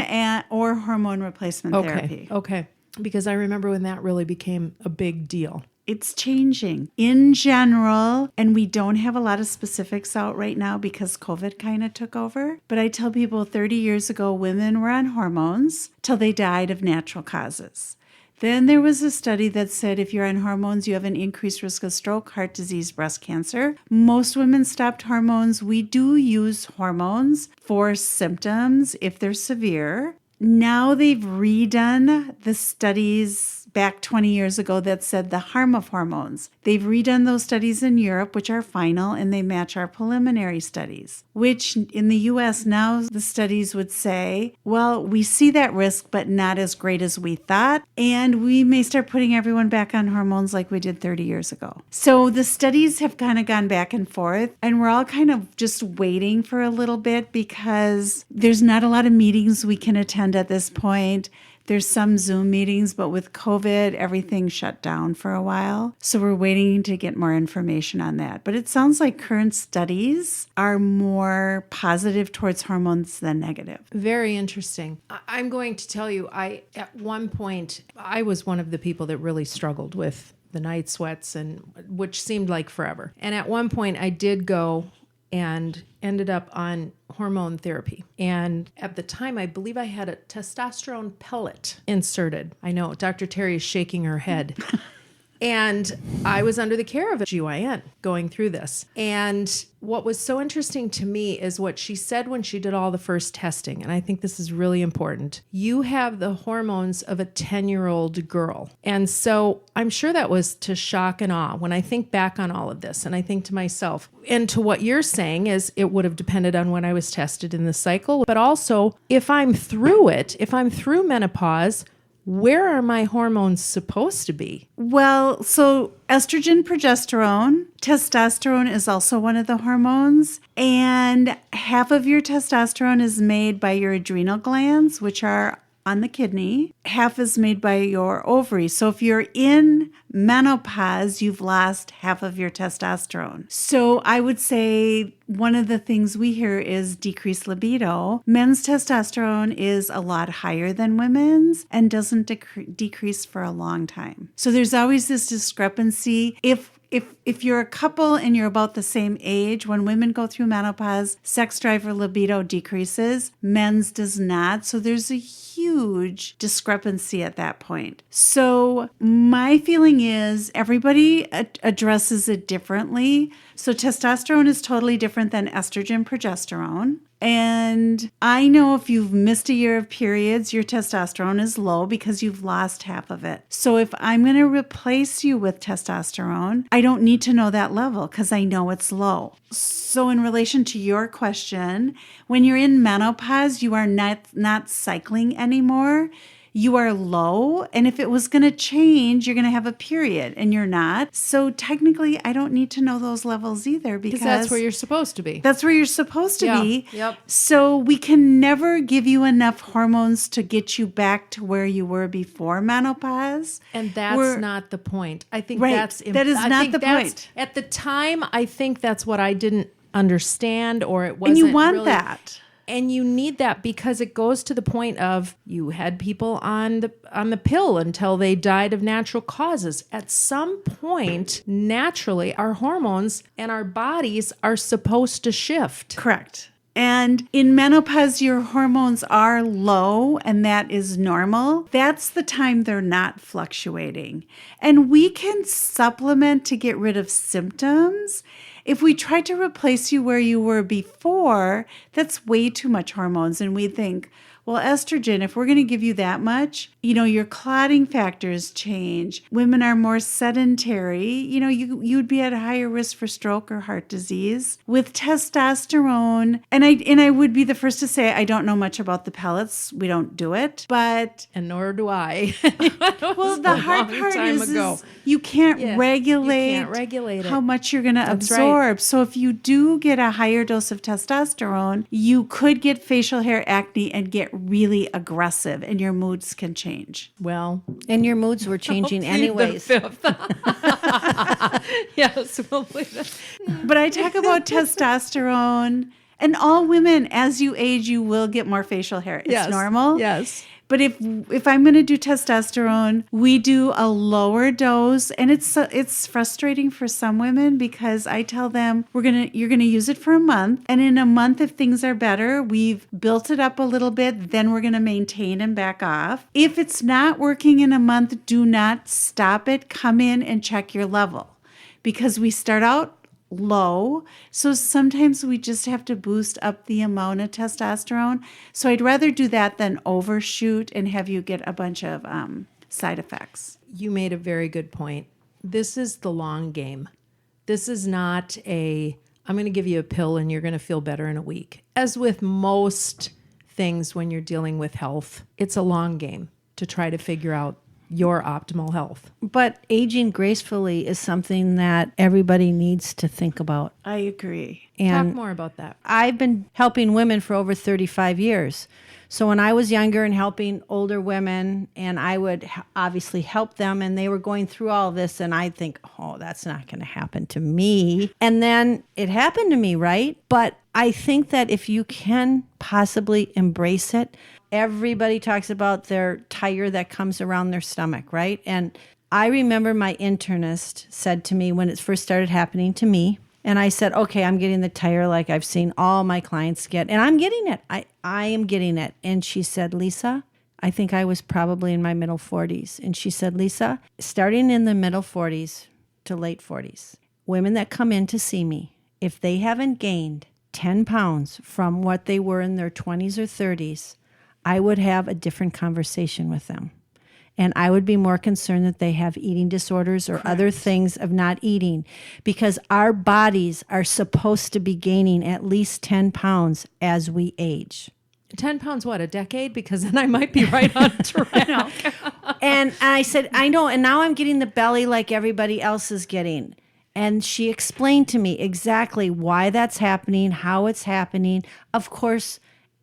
[SPEAKER 4] or hormone replacement therapy.
[SPEAKER 2] Okay. Because I remember when that really became a big deal.
[SPEAKER 4] It's changing in general, and we don't have a lot of specifics out right now because COVID kind of took over. But I tell people 30 years ago, women were on hormones till they died of natural causes. Then there was a study that said if you're on hormones, you have an increased risk of stroke, heart disease, breast cancer. Most women stopped hormones. We do use hormones for symptoms if they're severe. Now they've redone the studies back 20 years ago that said the harm of hormones. They've redone those studies in Europe, which are final, and they match our preliminary studies, which in the US now the studies would say, well, we see that risk, but not as great as we thought. And we may start putting everyone back on hormones like we did 30 years ago. So the studies have kind of gone back and forth, and we're all kind of just waiting for a little bit because there's not a lot of meetings we can attend at this point. There's some Zoom meetings, but with COVID, everything shut down for a while. So we're waiting to get more information on that. But it sounds like current studies are more positive towards hormones than negative.
[SPEAKER 2] Very interesting. I'm going to tell you, at one point, I was one of the people that really struggled with the night sweats, and which seemed like forever. And at one point, I did go and ended up on hormone therapy. And at the time, I believe I had a testosterone pellet inserted. I know, Dr. Terri is shaking her head. And I was under the care of a GYN going through this. And what was so interesting to me is what she said when she did all the first testing. And I think this is really important. You have the hormones of a 10-year-old girl. And so I'm sure that was to shock and awe when I think back on all of this. And I think to myself, and to what you're saying is it would have depended on when I was tested in the cycle. But also, if I'm through it, if I'm through menopause, where are my hormones supposed to be?
[SPEAKER 4] Well, so estrogen, progesterone, testosterone is also one of the hormones. And half of your testosterone is made by your adrenal glands, which are on the kidney. Half is made by your ovaries. So if you're in menopause, you've lost half of your testosterone. So I would say one of the things we hear is decreased libido. Men's testosterone is a lot higher than women's and doesn't decrease for a long time. So there's always this discrepancy. If you're a couple and you're about the same age, when women go through menopause, sex drive or libido decreases, men's does not. So there's a huge discrepancy at that point. So my feeling is everybody addresses it differently. So testosterone is totally different than estrogen, progesterone. And I know if you've missed a year of periods, your testosterone is low because you've lost half of it. So if I'm going to replace you with testosterone, I don't need to know that level because I know it's low. So in relation to your question, when you're in menopause, you are not cycling anymore. You are low, and if it was going to change, you're going to have a period, and you're not. So technically, I don't need to know those levels either because
[SPEAKER 2] that's where you're supposed to be.
[SPEAKER 4] That's where you're supposed to be.
[SPEAKER 2] Yep.
[SPEAKER 4] So we can never give you enough hormones to get you back to where you were before menopause.
[SPEAKER 2] And that's not the point. I think
[SPEAKER 4] Right.
[SPEAKER 2] that
[SPEAKER 4] is not the point.
[SPEAKER 2] At the time, I think that's what I didn't understand, or it wasn't.
[SPEAKER 4] And you want
[SPEAKER 2] really,
[SPEAKER 4] that.
[SPEAKER 2] And you need that because it goes to the point of you had people on the pill until they died of natural causes. At some point, naturally, our hormones and our bodies are supposed to shift.
[SPEAKER 4] Correct. And in menopause, your hormones are low, and that is normal. That's the time they're not fluctuating. And we can supplement to get rid of symptoms. If we try to replace you where you were before, that's way too much hormones. And we think, well, estrogen, if we're going to give you that much, your clotting factors change. Women are more sedentary. You'd be at a higher risk for stroke or heart disease. With testosterone, and I would be the first to say I don't know much about the pellets. We don't do it, but
[SPEAKER 2] and nor do I.
[SPEAKER 4] Well, the hard part is you can't regulate
[SPEAKER 2] it.
[SPEAKER 4] how much you're going to absorb.
[SPEAKER 2] Right.
[SPEAKER 4] So if you do get a higher dose of testosterone, you could get facial hair acne and get really aggressive, and your moods can change.
[SPEAKER 2] Well,
[SPEAKER 3] And your moods were changing anyways.
[SPEAKER 2] Yes, we'll believe it.
[SPEAKER 4] But I talk about testosterone, and all women, as you age, you will get more facial hair. It's normal.
[SPEAKER 2] Yes.
[SPEAKER 4] But if I'm going to do testosterone, we do a lower dose, and it's frustrating for some women because I tell them you're going to use it for a month, and in a month if things are better, we've built it up a little bit, then we're going to maintain and back off. If it's not working in a month, do not stop it. Come in and check your level because we start out low. So sometimes we just have to boost up the amount of testosterone. So I'd rather do that than overshoot and have you get a bunch of side effects.
[SPEAKER 2] You made a very good point. This is the long game. This is not I'm going to give you a pill and you're going to feel better in a week. As with most things when you're dealing with health, it's a long game to try to figure out your optimal health.
[SPEAKER 3] But aging gracefully is something that everybody needs to think about.
[SPEAKER 4] I agree.
[SPEAKER 3] And
[SPEAKER 2] talk more about that.
[SPEAKER 3] I've been helping women for over 35 years. So when I was younger and helping older women, and I would obviously help them, and they were going through all this, and I think, oh, that's not going to happen to me. And then it happened to me, right? But I think that if you can possibly embrace it, everybody talks about their tire that comes around their stomach, right? And I remember my internist said to me when it first started happening to me, and I said, okay, I'm getting the tire like I've seen all my clients get, and I'm getting it. I am getting it. And she said, Lisa, I think I was probably in my middle 40s. And she said, Lisa, starting in the middle 40s to late 40s, women that come in to see me, if they haven't gained 10 pounds from what they were in their 20s or 30s, I would have a different conversation with them. And I would be more concerned that they have eating disorders or other things of not eating, because our bodies are supposed to be gaining at least 10 pounds as we age.
[SPEAKER 2] 10 pounds, what, a decade? Because then I might be right on track.
[SPEAKER 3] And I said, I know. And now I'm getting the belly like everybody else is getting. And she explained to me exactly why that's happening, how it's happening. Of course,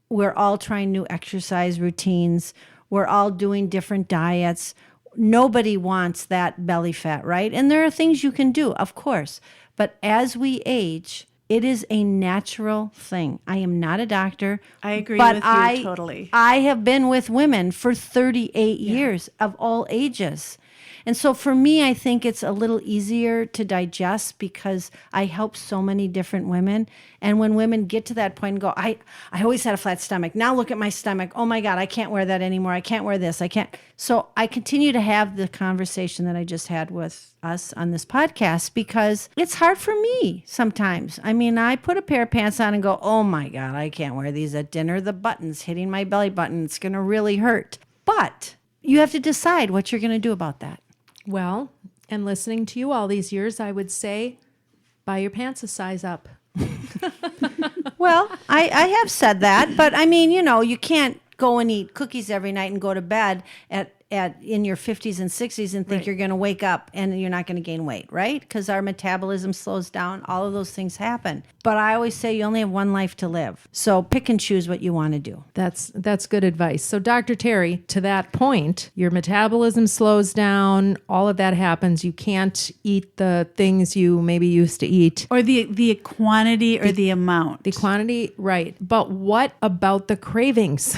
[SPEAKER 3] we're all trying new exercise routines. We're all doing different diets. Nobody wants that belly fat, right? And there are things you can do, of course. But as we age, it is a natural thing. I am not a doctor.
[SPEAKER 4] I agree
[SPEAKER 3] but
[SPEAKER 4] with you totally.
[SPEAKER 3] I have been with women for 38 years of all ages. And so for me, I think it's a little easier to digest because I help so many different women. And when women get to that point and go, I always had a flat stomach. Now look at my stomach. Oh my God, I can't wear that anymore. I can't wear this. I can't. So I continue to have the conversation that I just had with us on this podcast because it's hard for me sometimes. I mean, I put a pair of pants on and go, oh my God, I can't wear these at dinner. The button's hitting my belly button. It's going to really hurt. But you have to decide what you're going to do about that.
[SPEAKER 2] Well, and listening to you all these years, I would say buy your pants a size up.
[SPEAKER 3] Well, I have said that, but I mean, you can't go and eat cookies every night and go to bed at in your 50s and 60s and think you're going to wake up and you're not going to gain weight, right? Because our metabolism slows down. All of those things happen. But I always say you only have one life to live. So pick and choose what you want to do.
[SPEAKER 2] That's good advice. So Dr. Terri, to that point, your metabolism slows down. All of that happens. You can't eat the things you maybe used to eat.
[SPEAKER 4] Or the quantity or the amount.
[SPEAKER 2] The quantity, right. But what about the cravings?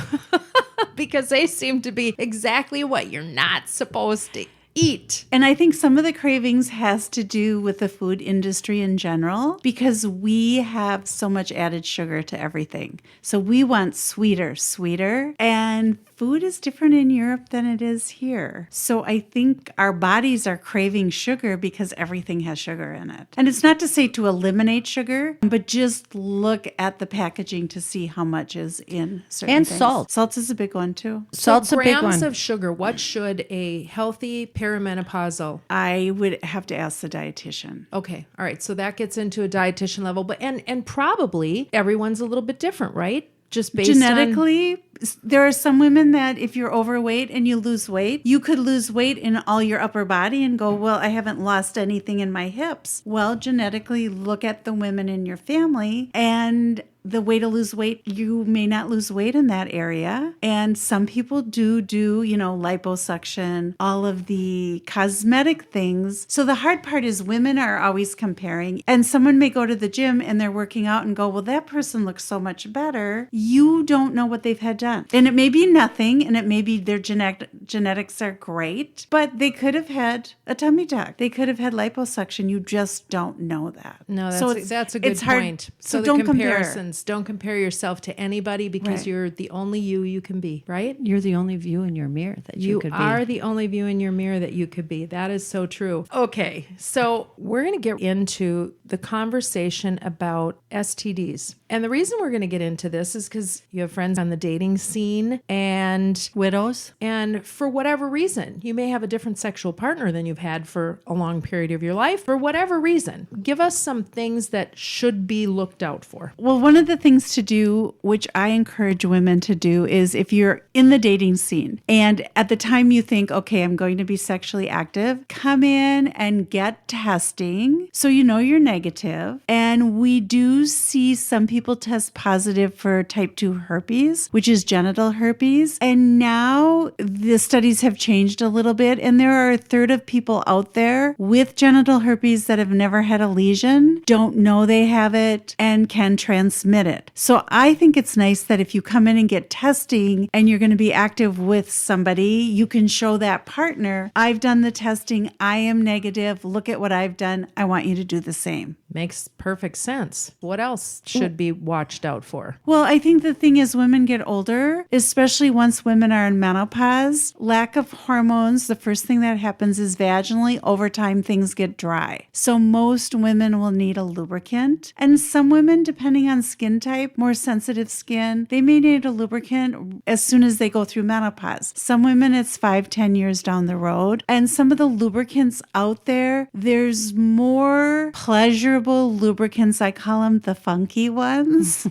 [SPEAKER 2] Because they seem to be exactly what you're not supposed to eat.
[SPEAKER 4] And I think some of the cravings has to do with the food industry in general, because we have so much added sugar to everything. So we want sweeter, and food is different in Europe than it is here. So I think our bodies are craving sugar because everything has sugar in it. And it's not to say to eliminate sugar, but just look at the packaging to see how much is in certain
[SPEAKER 3] and
[SPEAKER 4] things.
[SPEAKER 3] salt.
[SPEAKER 4] Salt is a big one too.
[SPEAKER 3] Salt's a big one.
[SPEAKER 2] Grams of sugar. What should a healthy perimenopausal?
[SPEAKER 4] I would have to ask the dietitian.
[SPEAKER 2] Okay. All right. So that gets into a dietitian level, but and probably everyone's a little bit different, right? Just based
[SPEAKER 4] genetically, there are some women that if you're overweight and you lose weight, you could lose weight in all your upper body and go, well, I haven't lost anything in my hips. Well, genetically, look at the women in your family and the way to lose weight, you may not lose weight in that area. And some people do, liposuction, all of the cosmetic things. So the hard part is women are always comparing, and someone may go to the gym and they're working out and go, well, that person looks so much better. You don't know what they've had done. And it may be nothing, and it may be their genetics are great, but they could have had a tummy tuck. They could have had liposuction. You just don't know that.
[SPEAKER 2] No, that's a good
[SPEAKER 4] hard.
[SPEAKER 2] point.
[SPEAKER 4] So
[SPEAKER 2] the
[SPEAKER 4] don't
[SPEAKER 2] comparisons.
[SPEAKER 4] compare.
[SPEAKER 2] Don't compare yourself to anybody because
[SPEAKER 4] Right.
[SPEAKER 2] you're the only you can be, right?
[SPEAKER 3] You're the only view in your mirror that you could be.
[SPEAKER 2] You are the only view in your mirror that you could be. That is so true. Okay, so we're going to get into the conversation about STDs. And the reason we're going to get into this is because you have friends on the dating scene and
[SPEAKER 3] Widows.
[SPEAKER 2] And for whatever reason, you may have a different sexual partner than you've had for a long period of your life. For whatever reason, give us some things that should be looked out for.
[SPEAKER 4] Well, one of the things to do, which I encourage women to do, is if you're in the dating scene and at the time you think, okay, I'm going to be sexually active, come in and get testing so you know you're negative. And we do see some people test positive for type 2 herpes, which is genital herpes. And now the studies have changed a little bit, and there are a third of people out there with genital herpes that have never had a lesion, don't know they have it, and can transmit it. So I think it's nice that if you come in and get testing and you're going to be active with somebody, you can show that partner, I've done the testing, I am negative, look at what I've done, I want you to do the same.
[SPEAKER 2] Makes perfect sense. What else should be watched out for?
[SPEAKER 4] Well, I think the thing is women get older, especially once women are in menopause, lack of hormones, the first thing that happens is vaginally, over time, things get dry. So most women will need a lubricant. And some women, depending on skin type, more sensitive skin, they may need a lubricant as soon as they go through menopause. Some women, it's 5-10 years down the road. And some of the lubricants out there, there's more pleasurable lubricants, I call them the funky ones,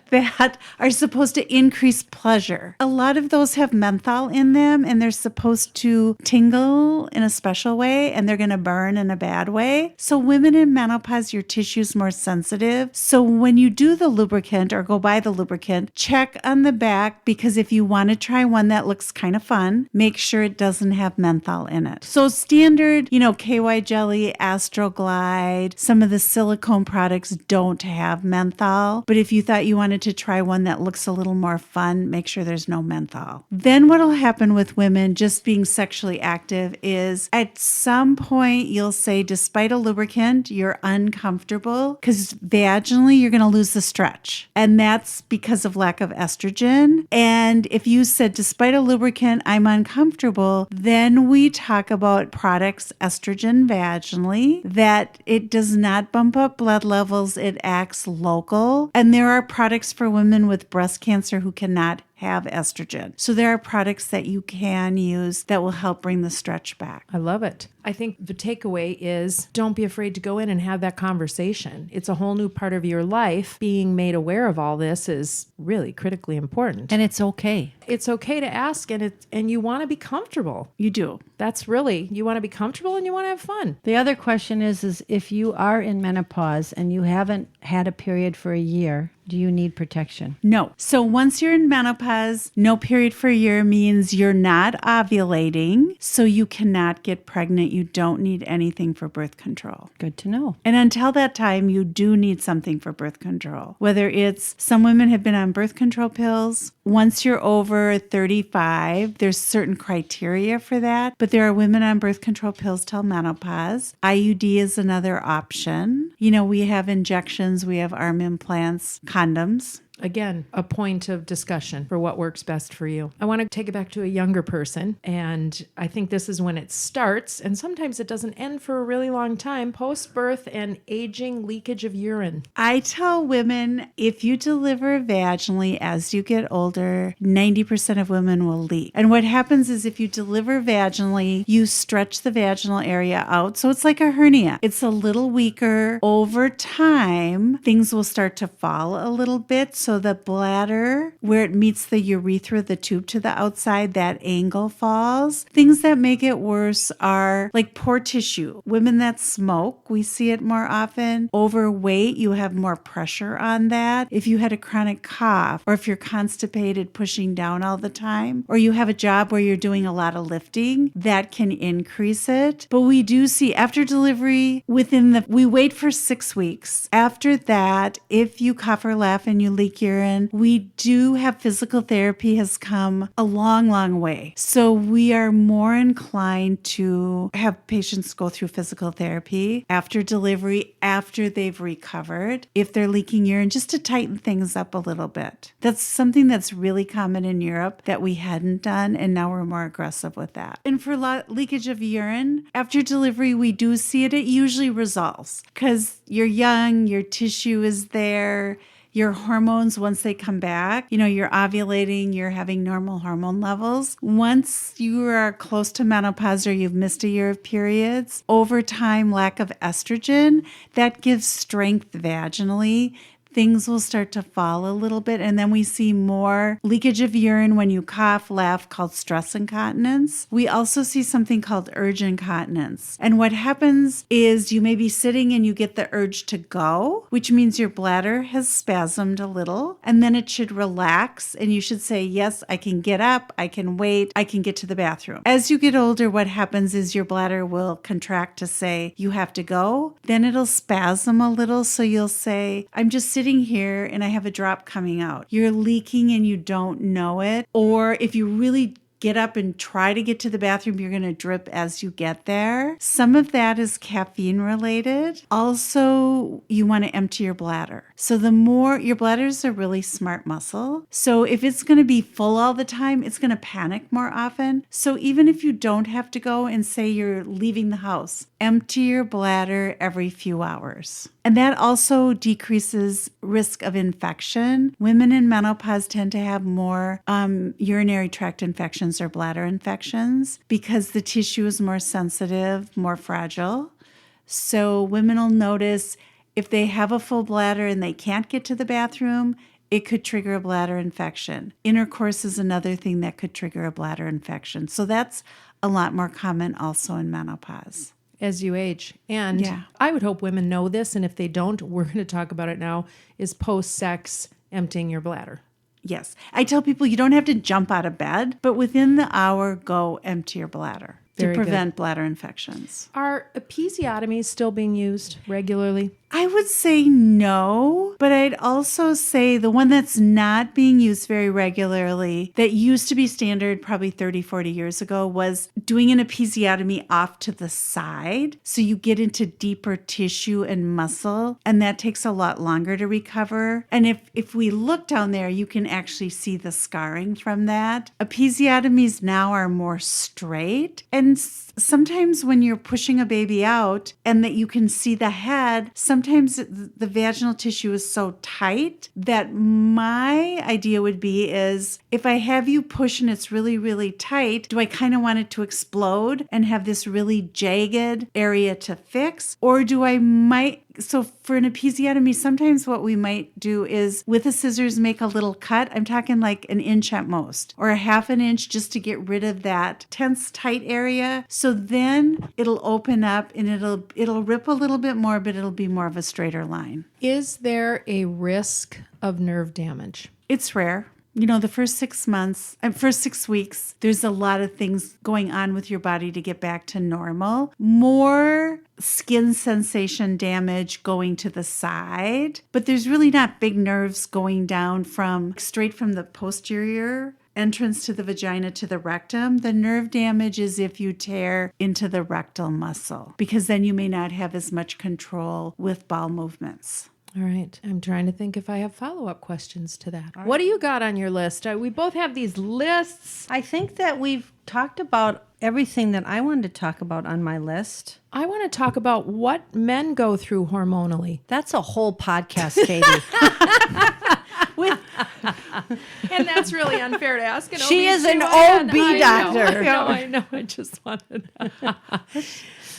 [SPEAKER 4] that are supposed to increase pleasure. A lot of those have menthol in them, and they're supposed to tingle in a special way, and they're going to burn in a bad way. So women in menopause, your tissue's more sensitive. So when you do the lubricant or go buy the lubricant, check on the back, because if you want to try one that looks kind of fun, make sure it doesn't have menthol in it. So standard, KY jelly, Astroglide, some of the silicone products don't have menthol. But if you thought you wanted to try one that looks a little more fun, make sure there's no menthol. Then what will happen with women just being sexually active is at some point you'll say, despite a lubricant, you're uncomfortable because vaginally you're going to lose the stretch. And that's because of lack of estrogen. And if you said, despite a lubricant, I'm uncomfortable, then we talk about products, estrogen vaginally, that it does not bump up blood levels. It acts local. And there are products for women with breast cancer who cannot have estrogen. So there are products that you can use that will help bring the stretch back.
[SPEAKER 2] I love it. I think the takeaway is don't be afraid to go in and have that conversation. It's a whole new part of your life. Being made aware of all this is really critically important.
[SPEAKER 3] And it's okay.
[SPEAKER 2] It's okay to ask, and you want to be comfortable.
[SPEAKER 4] You do.
[SPEAKER 2] That's really, you want to be comfortable and you want to have fun.
[SPEAKER 3] The other question is if you are in menopause and you haven't had a period for a year, do you need protection?
[SPEAKER 4] No. So once you're in menopause, no period for a year means you're not ovulating, so you cannot get pregnant. You don't need anything for birth control.
[SPEAKER 3] Good to know.
[SPEAKER 4] And until that time, you do need something for birth control. Whether it's, some women have been on birth control pills. Once you're over 35, there's certain criteria for that. But there are women on birth control pills till menopause. IUD is another option. We have injections, we have arm implants, condoms.
[SPEAKER 2] Again, a point of discussion for what works best for you. I want to take it back to a younger person, and I think this is when it starts, and sometimes it doesn't end for a really long time, post-birth and aging, leakage of urine.
[SPEAKER 4] I tell women, if you deliver vaginally as you get older, 90% of women will leak. And what happens is if you deliver vaginally, you stretch the vaginal area out, so it's like a hernia. It's a little weaker. Over time, things will start to fall a little bit. So the bladder, where it meets the urethra, the tube to the outside, that angle falls. Things that make it worse are like poor tissue. Women that smoke, we see it more often. Overweight, you have more pressure on that. If you had a chronic cough, or if you're constipated, pushing down all the time, or you have a job where you're doing a lot of lifting, that can increase it. But we do see after delivery, we wait for 6 weeks. After that, if you cough or laugh and you leak urine, we do have physical therapy has come a long, long way. So we are more inclined to have patients go through physical therapy after delivery, after they've recovered, if they're leaking urine, just to tighten things up a little bit. That's something that's really common in Europe that we hadn't done, and now we're more aggressive with that. And for leakage of urine, after delivery, we do see it. It usually resolves because you're young, your tissue is there. Your hormones, once they come back, you're ovulating, you're having normal hormone levels. Once you are close to menopause or you've missed a year of periods, over time, lack of estrogen, that gives strength vaginally. Things will start to fall a little bit, and then we see more leakage of urine when you cough, laugh, called stress incontinence. We also see something called urge incontinence. And what happens is you may be sitting and you get the urge to go, which means your bladder has spasmed a little, and then it should relax, and you should say, yes, I can get up, I can wait, I can get to the bathroom. As you get older, what happens is your bladder will contract to say, you have to go. Then it'll spasm a little, so you'll say, I'm just sitting here and I have a drop coming out. You're leaking and you don't know it. Or if you really get up and try to get to the bathroom, you're going to drip as you get there. Some of that is caffeine related. Also, you want to empty your bladder. So your bladder is a really smart muscle. So if it's going to be full all the time, it's going to panic more often. So even if you don't have to go and say you're leaving the house, empty your bladder every few hours. And that also decreases risk of infection. Women in menopause tend to have more urinary tract infections or bladder infections because the tissue is more sensitive, more fragile. So women will notice if they have a full bladder and they can't get to the bathroom, it could trigger a bladder infection. Intercourse is another thing that could trigger a bladder infection. So that's a lot more common also in menopause.
[SPEAKER 2] As you age. And I would hope women know this. And if they don't, we're going to talk about it now, is post-sex emptying your bladder.
[SPEAKER 4] Yes. I tell people you don't have to jump out of bed, but within the hour, go empty your bladder to prevent bladder infections.
[SPEAKER 2] Are episiotomies still being used regularly?
[SPEAKER 4] I would say no, but I'd also say the one that's not being used very regularly, that used to be standard probably 30, 40 years ago, was doing an episiotomy off to the side. So you get into deeper tissue and muscle, and that takes a lot longer to recover. And if we look down there, you can actually see the scarring from that. Episiotomies now are more straight, and sometimes when you're pushing a baby out and that you can see the head, sometimes the vaginal tissue is so tight that my idea would be is if I have you push and it's really, really tight, do I kind of want it to explode and have this really jagged area to fix? Or so for an episiotomy, sometimes what we might do is with the scissors make a little cut. I'm talking like an inch at most, or a half an inch, just to get rid of that tense, tight area. So then it'll open up and it'll rip a little bit more, but it'll be more of a straighter line.
[SPEAKER 2] Is there a risk of nerve damage?
[SPEAKER 4] It's rare. The first 6 weeks, there's a lot of things going on with your body to get back to normal. More skin sensation damage going to the side, but there's really not big nerves going down straight from the posterior entrance to the vagina to the rectum. The nerve damage is if you tear into the rectal muscle, because then you may not have as much control with bowel movements.
[SPEAKER 2] All right. I'm trying to think if I have follow-up questions to that. What do you got on your list? We both have these lists.
[SPEAKER 3] I think that we've talked about everything that I wanted to talk about on my list.
[SPEAKER 2] I want to talk about what men go through hormonally.
[SPEAKER 3] That's a whole podcast, Katie.
[SPEAKER 2] And that's really unfair to ask an OB.
[SPEAKER 3] She is an OB doctor.
[SPEAKER 2] I know. I just wanted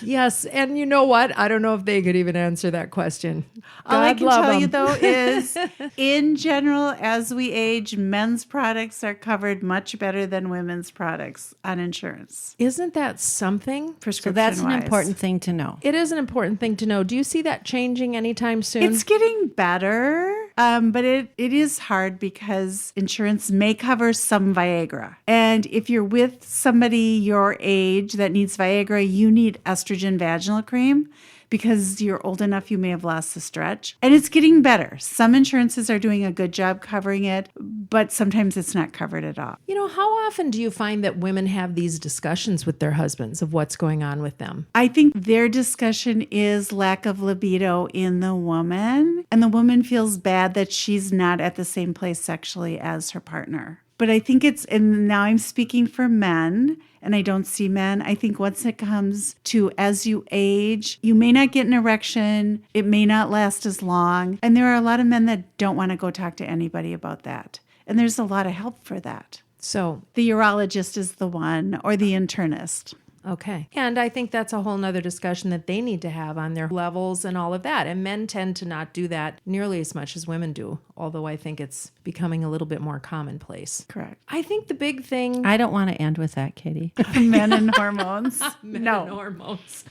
[SPEAKER 2] Yes, and you know what? I don't know if they could even answer that question.
[SPEAKER 4] All I can tell you, though, is in general, as we age, men's products are covered much better than women's products on insurance.
[SPEAKER 2] Isn't that something?
[SPEAKER 3] So that's an important thing to know.
[SPEAKER 2] It is an important thing to know. Do you see that changing anytime soon?
[SPEAKER 4] It's getting better, but it is hard because insurance may cover some Viagra. And if you're with somebody your age that needs Viagra, you need estrogen vaginal cream, because you're old enough, you may have lost the stretch. And it's getting better. Some insurances are doing a good job covering it, but sometimes it's not covered at all.
[SPEAKER 2] How often do you find that women have these discussions with their husbands of what's going on with them?
[SPEAKER 4] I think their discussion is lack of libido in the woman, and the woman feels bad that she's not at the same place sexually as her partner. But I think and now I'm speaking for men, and I don't see men. I think once it comes to as you age, you may not get an erection. It may not last as long. And there are a lot of men that don't want to go talk to anybody about that. And there's a lot of help for that.
[SPEAKER 2] So
[SPEAKER 4] the urologist is the one, or the internist.
[SPEAKER 2] Okay. And I think that's a whole nother discussion that they need to have on their levels and all of that. And men tend to not do that nearly as much as women do, although I think it's becoming a little bit more commonplace.
[SPEAKER 4] Correct.
[SPEAKER 2] I think the big thing...
[SPEAKER 3] I don't want to end with that, Katie.
[SPEAKER 4] Men and hormones.
[SPEAKER 2] Men and hormones.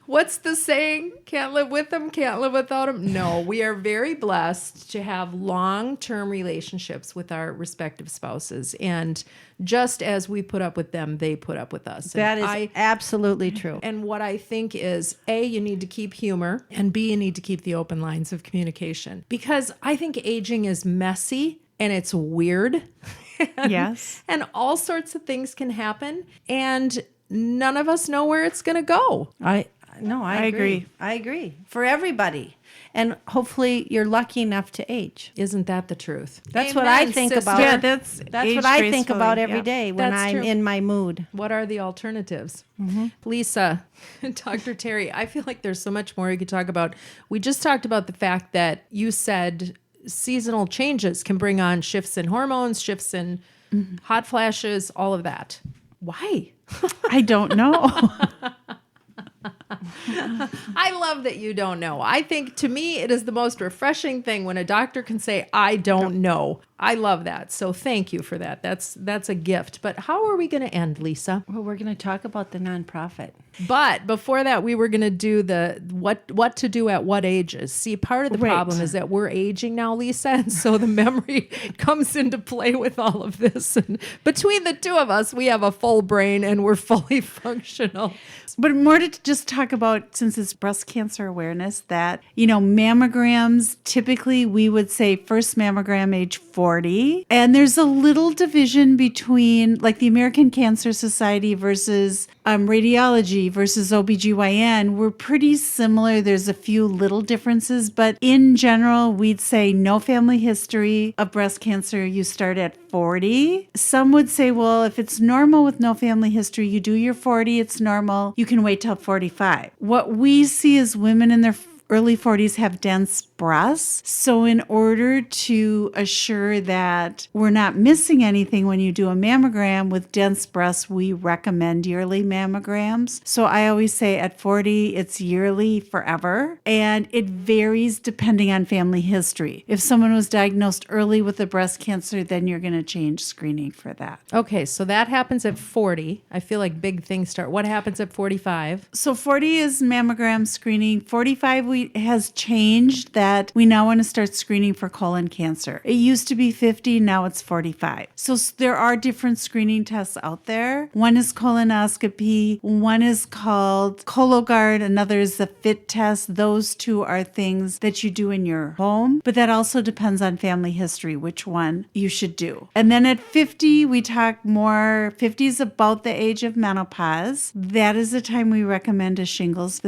[SPEAKER 2] What's the saying? Can't live with them, can't live without them. No, we are very blessed to have long-term relationships with our respective spouses. And just as we put up with them, they put up with us.
[SPEAKER 3] That is absolutely true.
[SPEAKER 2] And what I think is, A, you need to keep humor, and B, you need to keep the open lines of communication. Because I think aging is messy and it's weird.
[SPEAKER 4] Yes.
[SPEAKER 2] And all sorts of things can happen. And none of us know where it's going to go.
[SPEAKER 3] I agree. I agree. For everybody. And hopefully you're lucky enough to age.
[SPEAKER 2] Isn't that the truth?
[SPEAKER 3] That's what I think
[SPEAKER 2] sister.
[SPEAKER 3] about.
[SPEAKER 4] Yeah, that's
[SPEAKER 3] That's what I think
[SPEAKER 4] gracefully.
[SPEAKER 3] about every
[SPEAKER 4] Yep.
[SPEAKER 3] day when
[SPEAKER 2] That's
[SPEAKER 3] I'm
[SPEAKER 2] true.
[SPEAKER 3] in my mood.
[SPEAKER 2] What are the alternatives? Lisa, Dr. Terri, I feel like there's so much more you could talk about. We just talked about the fact that you said seasonal changes can bring on shifts in hormones, shifts in hot flashes, all of that. Why?
[SPEAKER 4] I don't know.
[SPEAKER 2] I love that you don't know. I think to me, it is the most refreshing thing when a doctor can say, I don't know. I love that. So thank you for that. That's a gift. But how are we going to end, Lisa?
[SPEAKER 3] Well, we're going to talk about the nonprofit.
[SPEAKER 2] But before that, we were going to do the what to do at what ages. See, part of the
[SPEAKER 4] Right.
[SPEAKER 2] problem is that we're aging now, Lisa, and so the memory comes into play with all of this. And between the two of us, we have a full brain and we're fully functional.
[SPEAKER 4] But more to just talk about, since it's breast cancer awareness, that, mammograms, typically we would say first mammogram age 40. And there's a little division between like the American Cancer Society versus radiology versus OBGYN. We're pretty similar. There's a few little differences, but in general, we'd say no family history of breast cancer. You start at 40. Some would say, well, if it's normal with no family history, you do your 40, it's normal. You can wait till 45. What we see is women in their early 40s have dense breasts. So in order to assure that we're not missing anything when you do a mammogram with dense breasts, we recommend yearly mammograms. So I always say at 40, it's yearly forever. And it varies depending on family history. If someone was diagnosed early with a breast cancer, then you're going to change screening for that.
[SPEAKER 2] Okay, so that happens at 40. I feel like big things start. What happens at 45?
[SPEAKER 4] So 40 is mammogram screening. 45 has changed that we now want to start screening for colon cancer. It used to be 50, now it's 45. So there are different screening tests out there. One is colonoscopy, one is called Cologuard, another is the FIT test. Those two are things that you do in your home, but that also depends on family history, which one you should do. And then at 50, we talk more, 50 is about the age of menopause. That is the time we recommend the shingles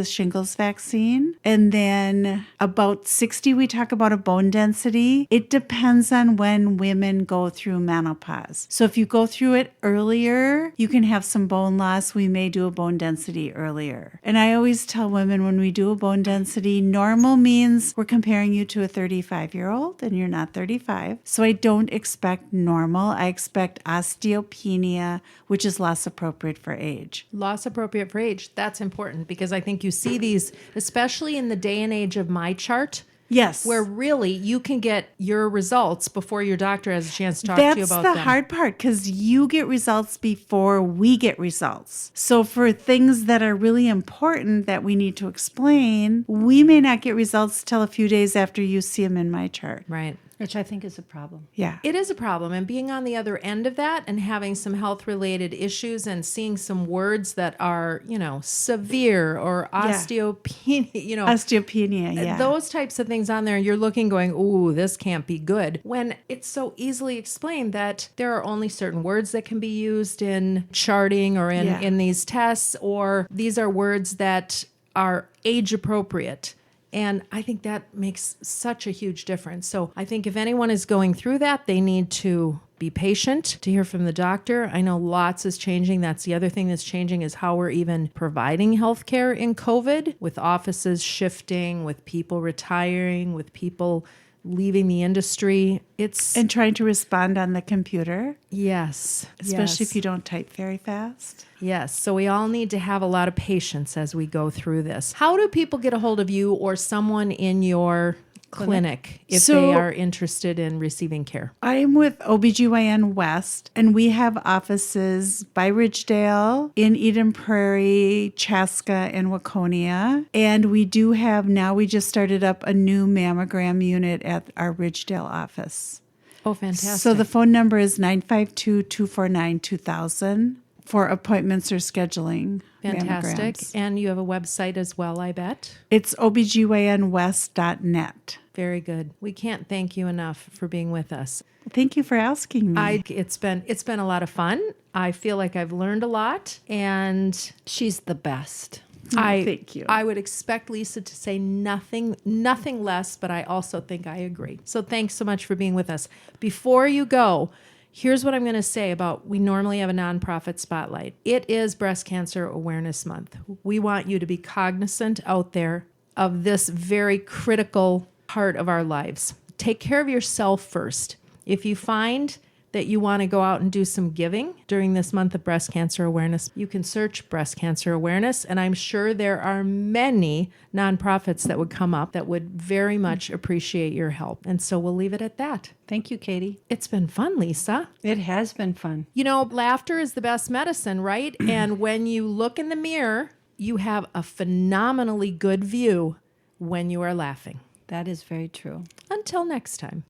[SPEAKER 4] vaccine. And then about 60, we talk about a bone density. It depends on when women go through menopause. So if you go through it earlier, you can have some bone loss. We may do a bone density earlier. And I always tell women when we do a bone density, normal means we're comparing you to a 35-year-old and you're not 35. So I don't expect normal. I expect osteopenia, which is loss appropriate for age.
[SPEAKER 2] Loss appropriate for age. That's important because I think you see these, especially in the day and age of my chart,
[SPEAKER 4] Yes.
[SPEAKER 2] where really you can get your results before your doctor has a chance to talk to you about them.
[SPEAKER 4] That's the hard part because you get results before we get results. So for things that are really important that we need to explain, we may not get results till a few days after you see them in my chart.
[SPEAKER 2] Right.
[SPEAKER 3] Which I think is a problem.
[SPEAKER 4] Yeah.
[SPEAKER 2] It is a problem. And being on the other end of that and having some health related issues and seeing some words that are, severe or osteopenia,
[SPEAKER 4] Osteopenia, yeah.
[SPEAKER 2] those types of things on there, you're looking going, ooh, this can't be good. When it's so easily explained that there are only certain words that can be used in charting or in these tests, or these are words that are age appropriate. And I think that makes such a huge difference. So I think if anyone is going through that, they need to be patient to hear from the doctor. I know lots is changing. That's the other thing that's changing is how we're even providing healthcare in COVID, with offices shifting, with people retiring, with people leaving the industry.
[SPEAKER 4] And trying to respond on the computer.
[SPEAKER 2] Yes.
[SPEAKER 4] Especially if you don't type very fast.
[SPEAKER 2] Yes. So we all need to have a lot of patience as we go through this. How do people get a hold of you or someone in your clinic if they are interested in receiving care?
[SPEAKER 4] I'm with OBGYN West, and we have offices by Ridgedale, in Eden Prairie, Chaska, and Waconia. And we do have now, we just started up a new mammogram unit at our Ridgedale office.
[SPEAKER 2] Oh, fantastic.
[SPEAKER 4] So the phone number is 952-249-2000 for appointments or scheduling.
[SPEAKER 2] Fantastic.
[SPEAKER 4] Mammograms.
[SPEAKER 2] And you have a website as well, I bet.
[SPEAKER 4] It's obgynwest.net.
[SPEAKER 2] Very good. We can't thank you enough for being with us.
[SPEAKER 4] Thank you for asking me.
[SPEAKER 2] It's been a lot of fun. I feel like I've learned a lot, and
[SPEAKER 3] She's the best.
[SPEAKER 4] Thank you.
[SPEAKER 2] I would expect Lisa to say nothing less, but I also think I agree. So thanks so much for being with us. Before you go, here's what I'm going to say about, we normally have a nonprofit spotlight. It is Breast Cancer Awareness Month. We want you to be cognizant out there of this very critical part of our lives. Take care of yourself first. If you find that you want to go out and do some giving during this month of breast cancer awareness, you can search breast cancer awareness. And I'm sure there are many nonprofits that would come up that would very much appreciate your help. And so we'll leave it at that.
[SPEAKER 3] Thank you, Katie.
[SPEAKER 2] It's been fun, Lisa.
[SPEAKER 3] It has been fun.
[SPEAKER 2] You know, laughter is the best medicine, right? And when you look in the mirror, you have a phenomenally good view when you are laughing.
[SPEAKER 3] That is very true.
[SPEAKER 2] Until next time.